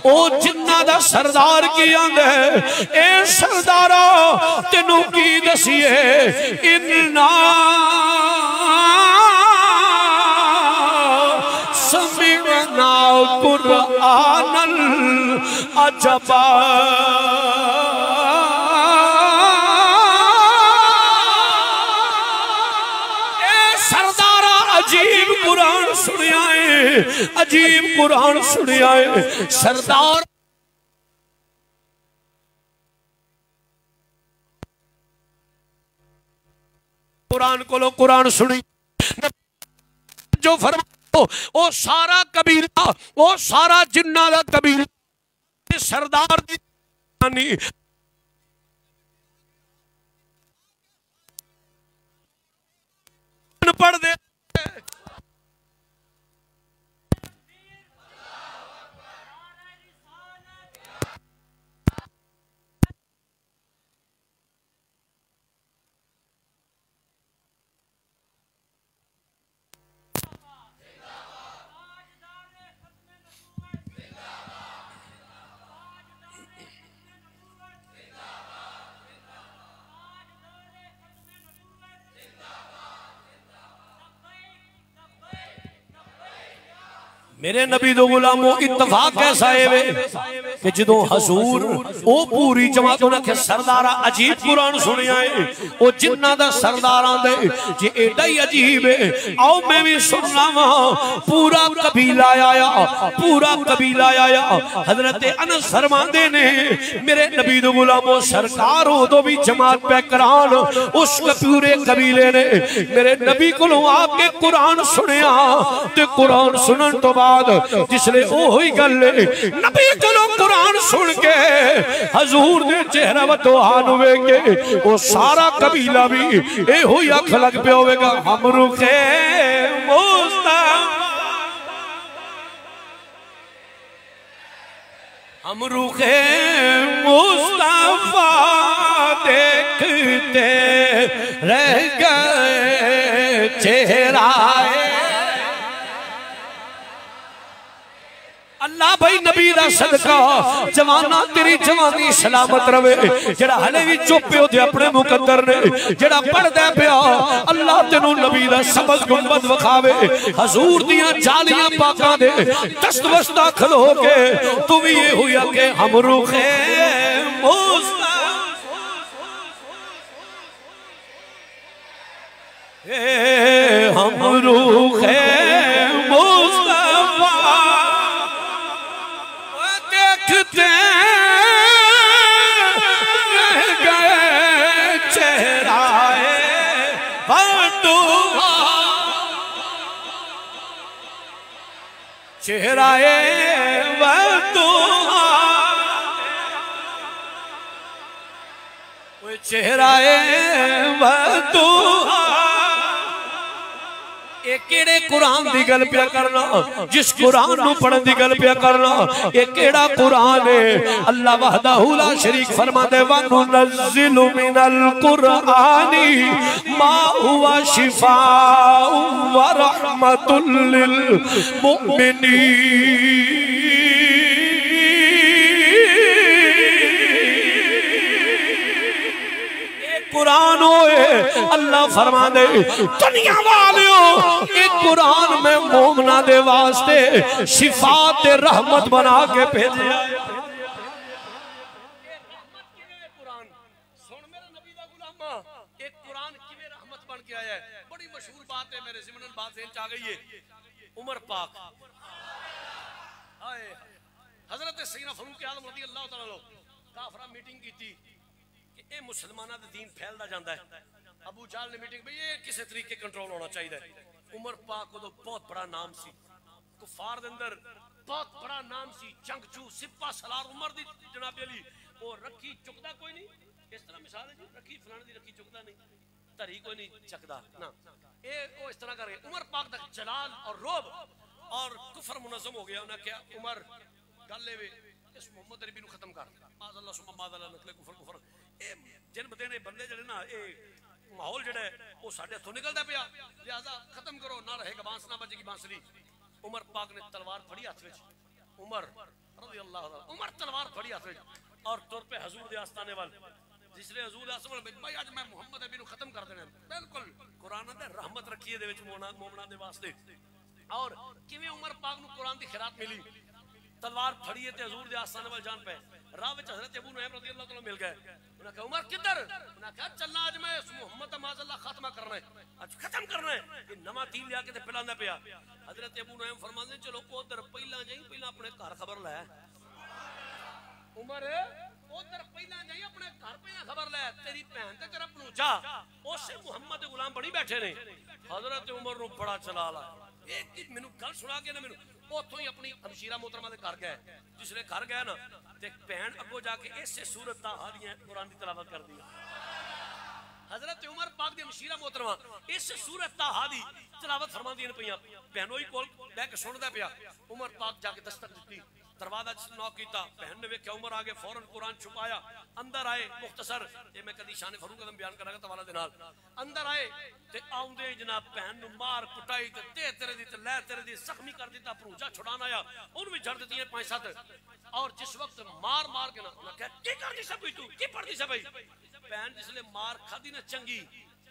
Speaker 1: ओ जिन्ना दा सरदार की आंदा है ए सरदारा तेनू की दसीए इन्ना समिअना कुरानल अजबा अजीब कुरान सुनिया है अजीब कुरान सुनिया है सरदार कुरान को कुरान सुनी जो फरमाओ ओ सारा कबीला ओ सारा जिन्ना दा कबीला सरदार दी पढ़ दे मेरे नबी दो गुलामों इत्तफाक कैसा है वे कि जदों हजूर ओ पूरी जमात उन्हें के सरदारा अजीब कुरान सुनिया है ओ जिन्ना दा सरदारां दे जे एडा ही अजीब है आओ मैं भी सुनना वहां पूरा कबीला आया हजरत अनस फरमाते ने मेरे नबी दो गुलामों सरकार हो तो भी जमात पे करान उस पूरे कबीले ने मेरे नबी कोलों आपके कुरान सुनिया ते कुरान सुनन तो जिसले ओही गल नबी कोलों कुरान सुन के हजूर ने चेहरा वतो हाल होवेंगे वो सारा कबीला भी ए होई अख लग पे होवेगा हम रुखे मुस्तफा हम रुखे मुस्तफा देखते रह गए चेहरा अल्लाह भाई नबी दा सदका जवाना तेरी जवानी सलामत रवे जेड़ा हले भी चुप होते अपने मुकद्दर ने जेड़ा पढ़दा पिया अल्लाह तेनू नबी दा सबज गुंबद वखावे हजूर दियां जालियां पाकां दे दस्तवस्ता खलो के तू भी ये होया के हम रुखे मुस्तफा हम रुखे मुस्तफा देखते रह गए चेहराए बंदुआ चेहराए बंदुआ चेहराए बंदुआ केड़े कुरान दी गल पिया करना जिस कुरान नू पढ़न दी गल पिया करना ये केड़ा कुरान है अल्लाह वहदहू ला शरीक फरमाते व नुनज़्ज़िलु मिनल कुरानी मा हुवा शिफाउ व रहमतुल लिल मुमिनीन कुरान होए अल्लाह फरमा दे दुनिया वालियों एक कुरान में मोमना दे वास्ते शिफा ते रहमत बना के भेजे सुन मेरे नबी दा गुलामा एक कुरान किवें रहमत बन के आया है बड़ी मशहूर बात है मेरे ज़िमनन बात ज़हन च आ गई है उमर पाक हाय हजरत सैयदना फारूक आज़म रज़ी अल्लाह तआला काफरा मीटिंग की ये मुसलमाना दा दीन फैलदा जांदा है अबू जाल ने मीटिंग में ये किसी तरीके कंट्रोल होना चाहिए उमर पाक को तो बहुत बड़ा नाम सी कुफार दे अंदर बहुत बड़ा नाम सी जंगजू सिपा सलार उमर दी जनाब अली वो रखी चुकदा कोई नहीं इस तरह मिसाल है जी रखी फलाने दी रखी चुकदा नहीं धरी कोई नहीं चकदा ना ये वो इस तरह कर उमर पाक दा जलाल और रोब और कुफर मुनज़्ज़म हो गया उन्हें क्या उमर गल वे इस मोहम्मद नबी नु खत्म कर माज़अल्लाह सुम्मा माज़अल्लाह नकले कुफर कुफर जिन बंदे बंदे जड़े ना ये माहौल जड़ा वो साडे हथों निकलदा पिया लिहाजा खत्म करो ना रहेगा बांस ना बजेगी बांसुरी उमर पाक ने तलवार फड़ी हाथ में उमर रज़ी अल्लाह ताला उमर तलवार फड़ी हाथ में और तुर पे हुजूर दे आस्ताने वाल जिसने हुजूर आस्ताने भाई आज मैं मोहम्मद नबी नु खत्म कर देना बिल्कुल कुरान दे रहमत रखी है दे विच मोमना दे वास्ते और किवें उमर पाक नु कुरान दी खैरात मिली तलवार फड़ी है ते हुजूर दे आस्ताने वाल जान पे राह विच हजरत अबू नुहैम रज़ी अल्लाह तआला मिल गए उन्होंने कहा उमर किधर उन्होंने कहा चलना आज मैं मोहम्मद माज़अल्लाह खात्मा करना है आज खत्म करना है ये नवा तीन लिया के ते पिलांदा पिया हजरत अबू नुहैम फरमांदे चलो उधर पहला जाई पहला अपने घर खबर ले उमर उधर पहला जाई अपने घर पहला खबर ले तेरी बहन ते तेरा भनूजा उसे मोहम्मद दे गुलाम बड़ी बैठे ने हजरत उमर नु बड़ा चला ला एक मेनू गल सुना के ना मेनू उतों ही अपनी हमशीरा मोहतरमा के घर गए। जिसले घर गए ना ते भैन अगो जाके इस सूरत कुरान की तलावत कर दी। हजरत उमर पाक दी हमशीरा मोहतरमा इस सूरत दी तलावत फरमांदियां पईयां। बहनों ही कोल बैठ के सुनदा पिया। उमर पाक जाके दस्तक दी, दरवाजा नॉक किया। बहन ने वेख्या उमर आ गए, फौरन कुरान छुपाया, अंदर आए। मुख्तसर ये मैं कदी शान फरूक आजम बयान करांगा तवाला दे नाल। अंदर आए ते आउंदे जनाब बहन नु मार कुटाई ते तेरे दी ते लै तेरे दी जख्मी कर दिता। भरूजा छुड़ान आया, उन भी जड़ दित्तियां 5-7। और जिस वक्त मार मार के ना क्या की करदी सब तू की पढ़दी सब भाई। बहन जिसले मार खादी ना चंगी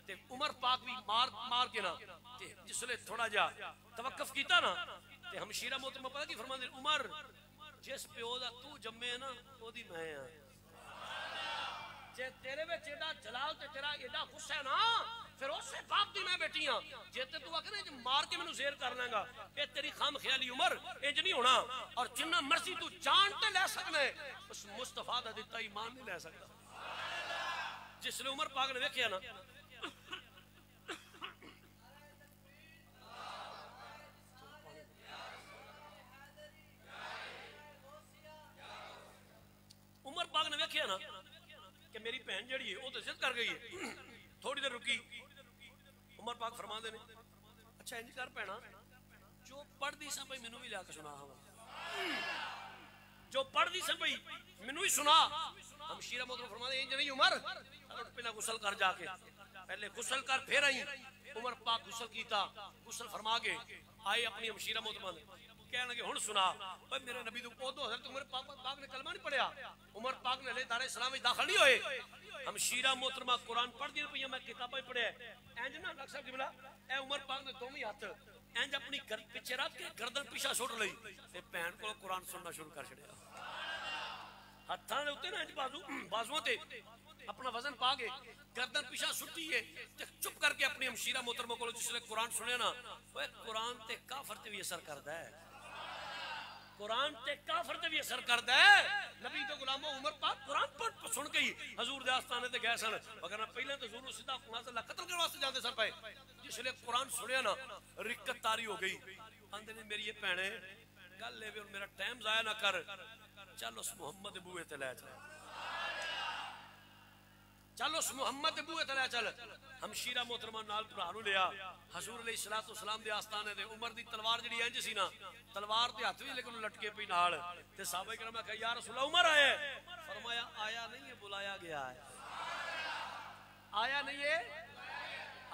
Speaker 1: ते उमर पाक भी मार मार के ना ते जिसले थोड़ा जा तवक्कुफ कीता ना ते हमशीरा मोहतरमा पता की फरमांदे उमर जिस प्यो दा तू जम्मे ना ओदी मैं हां। जे तेरे विच एडा जलाल ते तेरा एडा गुस्सा है ना फिर उसे बाप दी मैं बेटी हां। जे ते तू आखे ना मार के मैनू ज़ेर कर लेगा ये तेरी खाम ख्याली उमर इंज नहीं होना। और जिन्ना मर्जी तू जान ते ले सकना है उस मुस्तफा दा दिता ईमान नहीं ले सकता। जिसले उमर पाक ने वेख्या ना उमर पाक ने वेख्या ना कि मेरी भैन जड़ी है वो तो जिद कर गई है। थोड़ी देर रुकी, उमर पाक फरमाते ने अच्छा इंज कर भैना जो पढ़दी सा भाई मैनू भी लिया के सुना। जो पढ़दी सा भाई मैनू ही सुना। हमशीरा मोहतरमा फरमाते इंज नहीं उमर पहले गुसल कर जाके पहले गुसल कर फिर आई। उमर पाक गुसल कीता, गुसल फरमा के आए अपनी हमशीरा मोहतरमा ने कहने लगे हुन सुना भाई मेरे नबी तो पौधो हजरत उमर पाक ने कलमा नहीं पढ़िया। उमर पाक ने दार इस्लाम में दाखिल नहीं हुए। हमशीरा मोहतरमा कुरान पढ़ दी पई मैं किताबां पढ़िया इंज ना डॉक्टर साहब किबला ए उमर पाक ने दोवें हाथ इंज अपनी पीछे रख के गर्दन पीछा सुट लई ते भैन को कुरान सुनना शुरू कर छड़िया। हाथां दे उत्ते ना इंज बाजुआं ते अपना वजन पा के गर्दन पीछा सुटी है ते चुप करके अपनी हमशीरा मोहतरमा को जिसने कुरान सुने ना ओए कुरान ते काफर ते भी असर करदा है। कुरान ते काफर ते भी असर करदा है। नबी तो गुलामो उमर पाक कुरान पढ़ सुन के ही हजूर दे आस्थाने ते गए सन। अगर पहले तो हजूर सीधा माशाअल्लाह कत्ल करने वास्ते जाते सन पे। जिसले कुरान सुनिया ना रिक्कत तारी हो गई। आंदे ने मेरी ये भैणे गल ले वे मेरा टाइम जाया ना कर चल उस मुहम्मद दे बूहे ते ले चल चल उस मुहम्मद दे बूहे ते ले चल। हमशीरा मोहतरमा नाल भरा नु लिया हजूर अलैहिस्सलातु वस्सलाम दे आस्थाने ते उमर दी तलवार जड़ी इंज सी ना तलवार ते हाथ भी लेकिन लटके पई नाल ते साहबा किराम कहा या रसूल उमर आए। फरमाया आया नहीं है बुलाया गया है। आया नहीं है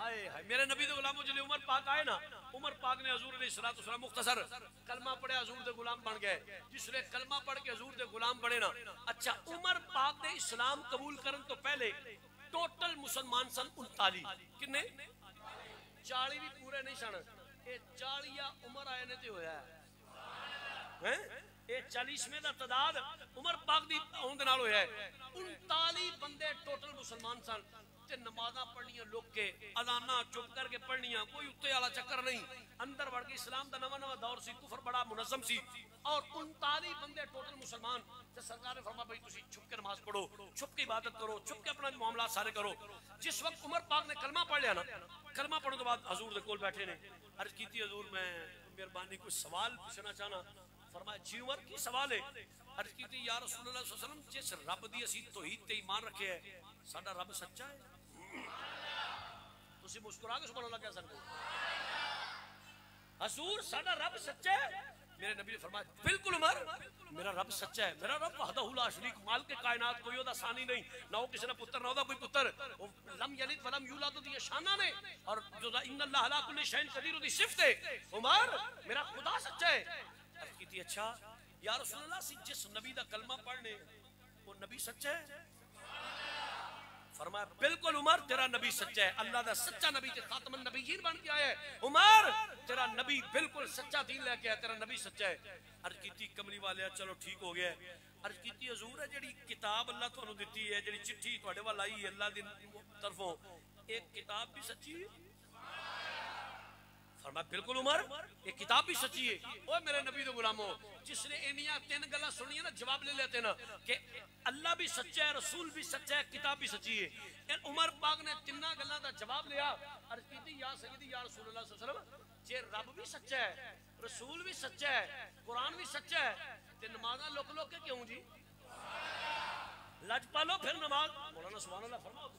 Speaker 1: आए हाय मेरे नबी दे गुलामों जले उमर पाक आए ना उमर पाक ने हजूर अलैहिस्सलातु वस्सलाम मुख्तसर कलमा पढ़े हजूर दे गुलाम बन गए। जिसने कलमा पढ़ के हजूर दे गुलाम बने ना अच्छा उमर पाक ने इस्लाम कबूल करन तो पहले टोटल मुसलमान सन 39 किन्ने 40 भी पूरे नहीं सन। ये 40 उमर आए ने ते होया है ये 40वें दा तादाद उमर पाक दी होंद नाल होया है। 39 बंदे टोटल मुसलमान सन ते नमाज़ां पढ़नियां लोग के अज़ाना चुप करके पढ़नियां कोई उत्ते वाला चक्कर नहीं। अंदर बढ़ के इस्लाम दा नवा नवा दौर सी कुफर बड़ा मुनज़्ज़म सी और 39 बंदे टोटल मुसलमान। ते सरकार ने फरमाया भाई तुसी छुप के नमाज पढ़ो छुप के इबादत करो छुप के अपना मामला सारे करो। जिस वक्त उमर पाक ने कलमा पढ़ लिया ना कलमा पढ़ने के बाद हजूर दे कोल बैठे ने अर्ज की हजूर मैं मेहरबानी कोई सवाल पूछना चाहना। फरमाया जी उमर की सवाल है। अर्ज की या रसूलुल्लाह सल्लल्लाहु अलैहि वसल्लम जिस रब दी असीं तौहीद ते ईमान रखे है साडा रब सच्चा है। तुसी मुस्कुरा के सुभान अल्लाह कह सकते हो हजूर साडा रब सच्चा है। मेरे नबी ने फरमाया बिल्कुल उमर मेरा रब सच्चा है। मेरा रब वहदहु ला शरीक माल के कायनात कोई ओदा सानी नहीं ना वो किसी ने पुत्र ना ओदा कोई पुत्र वो लम यलिद वलम यूलद दी शाना ने और जो इन्नल्लाह अला कुल्ली शैइन कदीर दी सिफत है। उमर मेरा खुदा सच्चा है। अर्ज की थी अच्छा या रसूलुल्लाह जिस नबी दा कलमा पढ़ने वो नबी सच्चा है। फरमाया बिल्कुल उमर तेरा नबी सच्चा है। अल्लाह दा सच्चा नबी ते खातमुन नबीयीन बन के आया है। उमर तेरा नबी बिल्कुल सच्चा दीन लेके आया तेरा नबी सच्चा है। अर्ज कीती कमली वाले चलो ठीक हो गया। अर्ज कीती हजूर है जेड़ी किताब अल्लाह तुहानू दित्ती है जेड़ी चिट्ठी तुहाडे वाल आई अल्लाह दी तरफों एक किताब भी सच्ची है। फरमाया बिल्कुल उमर ये किताब भी सच्ची है। ओ मेरे नबी दे गुलामो जिसने इनिया तीन गल्लां सुनियां ना जवाब ले लेते ना कि अल्लाह भी सच्चा है रसूल भी सच्चा है किताब भी सच्ची है। उमर पाक ने तिन्ना गल्लां दा जवाब लिया। अर्ज कीती या सय्यदी या रसूलुल्लाह सल्लल्लाहु अलैहि वसल्लम जे रब भी सच्चा है रसूल भी सच्चा है, कुरान भी सच्चा है, ते नमाज़ां लुक लुक के क्यों जी? लज पालो फिर नमाज। मौलाना सुभान अल्लाह फरमाओ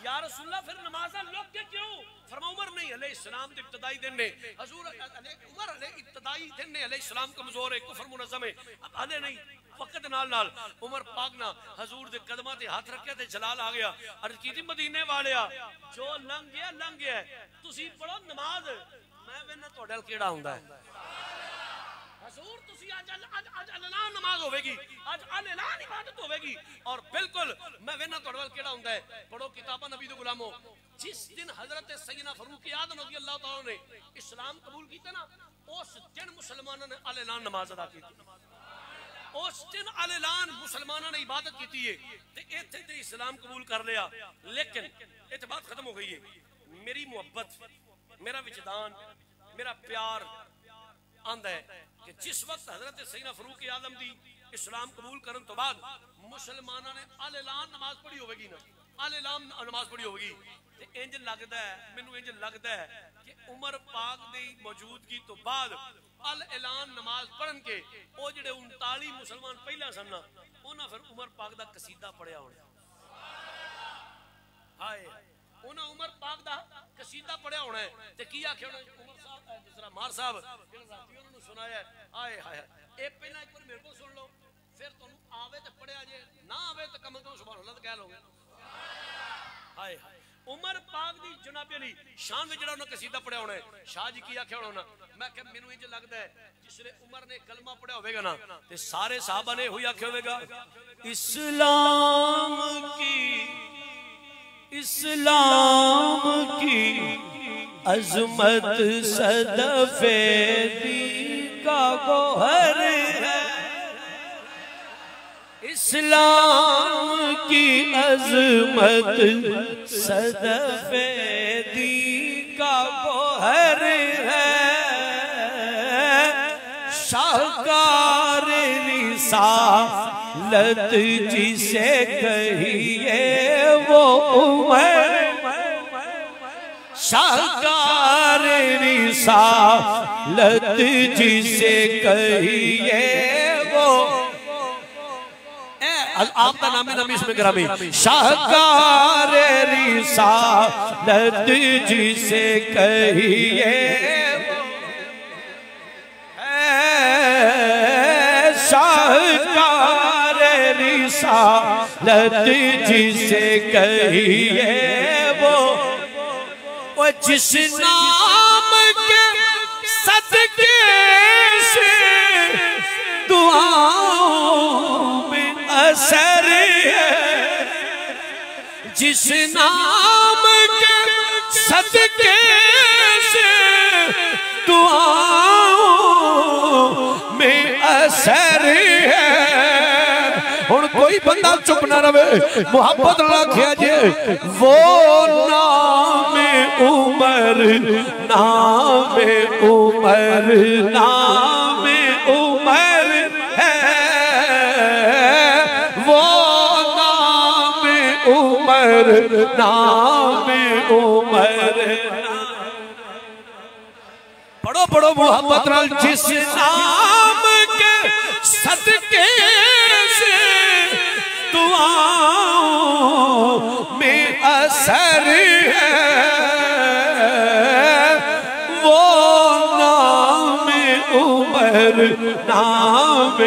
Speaker 1: या रसूलल्लाह फिर नमाज़ां लुक के क्यों? फरमा उमर नहीं अलैहिस्सलाम दे इब्तिदाई दिन ने, हुजूर उमर इब्तिदाई दिन ने अलैहिस्सलाम कमजोर है, कुफर मुनज़्ज़म है, अब हले नहीं वक्त नाल नाल उमर पाक ना हजूर दे कदमां ते हाथ रखे ते जलाल आ गया। अर्ज कीती मदीने वालिया जो लंघ गया तुसी पढ़ो नमाज, मैं वेना तुहाडे नाल केड़ा हुंदा है हजूर तुसी आज अल्लाह नमाज होवेगी, आज अल्लाह इबादत होवेगी और बिल्कुल मैं वेना तुहाडे नाल केड़ा हुंदा है। पढ़ो किताबां नबी दे गुलामो, जिस दिन हजरत सैयदना फारूक आज़म रज़ी अल्लाह तआला ने इस्लाम कबूल कीता ना, उस दिन मुसलमानों ने अल्लाह नमाज अदा की, उस दिन अल्लाह मुसलमानों ने इबादत की है ते इत्थे ते इस्लाम कबूल कर लिया। लेकिन इत्थे बात खत्म हो गई है। मेरी मुहब्बत, मेरा विजदान, मेरा प्यार आंदा है कि जिस वक्त हजरत सैयदना फारूक आज़म दी इस्लाम कबूल करन तो बाद मुसलमानों ने अल्लाह नमाज पढ़ी होगी ना, अल्लाह नमाज पढ़ी होगी ते इंज लगदा है, मैनू इंज लगदा है कि उमर पाक दी मौजूदगी तो बाद अल ऐलान नमाज पढ़न के ओ जिहड़े 39 मुसलमान पहला सन ना, उन्हां फिर उमर पाक दा कसीदा पढ़िया होना। हाय उन्हां उमर पाक दा कसीदा पढ़िया होना है ते की आखे होना उमर साहब जिसरा मार साहब जिहड़ा राती उन्हां नूं सुनाया। हाय हाय ए पहला एक बार मेरे को सुन लो, फिर तुहानूं आवे ते पढ़िया जे, ना आवे ते कम सुभान अल्लाह कह लोगे। हाय हाय उमर पाक दी जनाब अली शान में जड़ा कसीदा पढ़िया होना है। शाह जी की आख्या होना, मैं क्या मैनू इंज लगदा है जिसले उमर ने कलमा पढ़िया होवेगा ना ते सारे साहबा ने होई आख्या होवेगा इस्लाम की अजमत सदफे दी का गोहर है, इस्लाम की अजमत सदफे दी का गोहर है, शाहकार रिसालत जिसे कहिए वो उमर, शाहकार रिसालत जिसे कहिए वो आपका नाम है नमी इसमें ग्रामी, शाहकार रिसालत जिसे कहिए शाहकार रिसालत जिसे कहिए वो जिस नाम के सदके से दुआओं में असर है, जिस नाम के सदके से दुआओं में असर है। हुण कोई बंदा चुप ना रहे, मुहब्बत रखिया जे वो नाम उमर, नाम उमर, नाम उमर है, वो नाम उमर, नाम उमर। पढ़ो पढ़ो मोहब्बत नाल जिस नाम के सदके से दुआओं में असर है, वो नाम उमर, नाम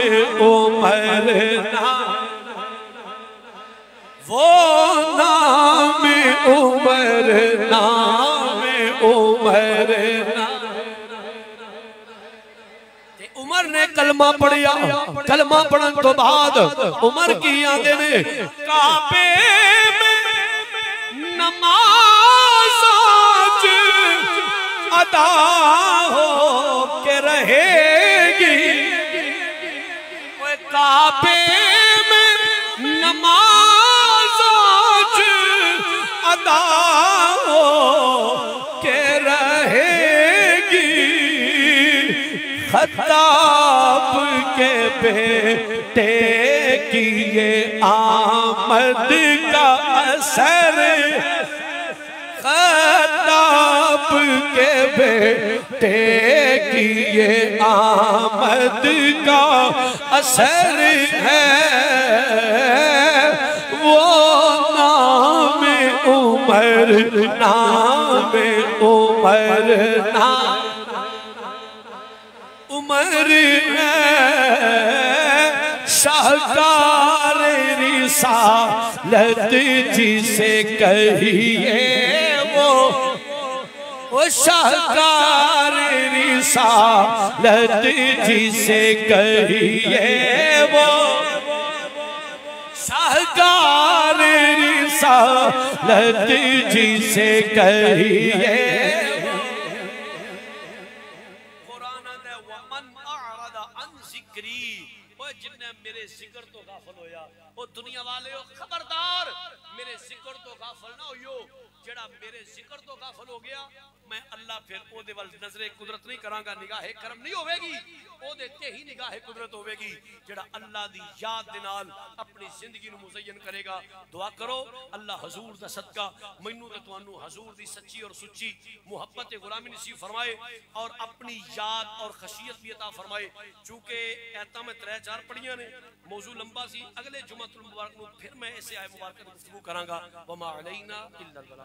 Speaker 1: उमर, वो नाम उमर, नाम उमर। उमर ने कलमा पढ़िया, कलमा पढ़न तो बाद उमर की आंदे ने काबे में नमाज अदा हो के रहेगी, काबे में नमाज अदा हो के रहेगी, खत्ताब के बेटे की ये आमद का असर, खत्ताब
Speaker 2: आपके बेटे की ये आमद का असर है, वो नाम उमर नाम उमर उमर है, शाहकार रिसालत जिसे कहिए वो शाहकार रिसालत जिसे कहिए वो शाहकार रिसालत जिसे कहिए।
Speaker 1: जिन्हें मेरे जिक्र तो गाफल होया, वो दुनिया वाले हो खबरदार, मेरे जिक्र तो गाफल ना होयो। जेड़ा मेरे जिक्र तो गाफल हो गया, मैं अल्लाह फिर ओदे वल नजरे कुदरत नहीं करांगा, निगाहे करम नहीं होवेगी, ओदे ते ही निगाहे कुदरत होवेगी। जेड़ा अल्लाह दी याद दे नाल अपनी जिंदगी नु मुज़य्यन करेगा। दुआ करो अल्लाह हुजूर दा सदका मैनू ते तुहानू हुजूर दी सच्ची और सुच्ची मुहब्बत गुलामी नसीब फरमाए और अपनी याद और खशियत भी अता फरमाए। चूंकि ऐता में 3-4 पढ़ियां ने, मौजू लंबा सी, अगले जुमातुल मुबारक नू फिर मैं ऐसे आए मुबारक गुफ्तगू करांगा। वमा अलैना इल्लल बलाग।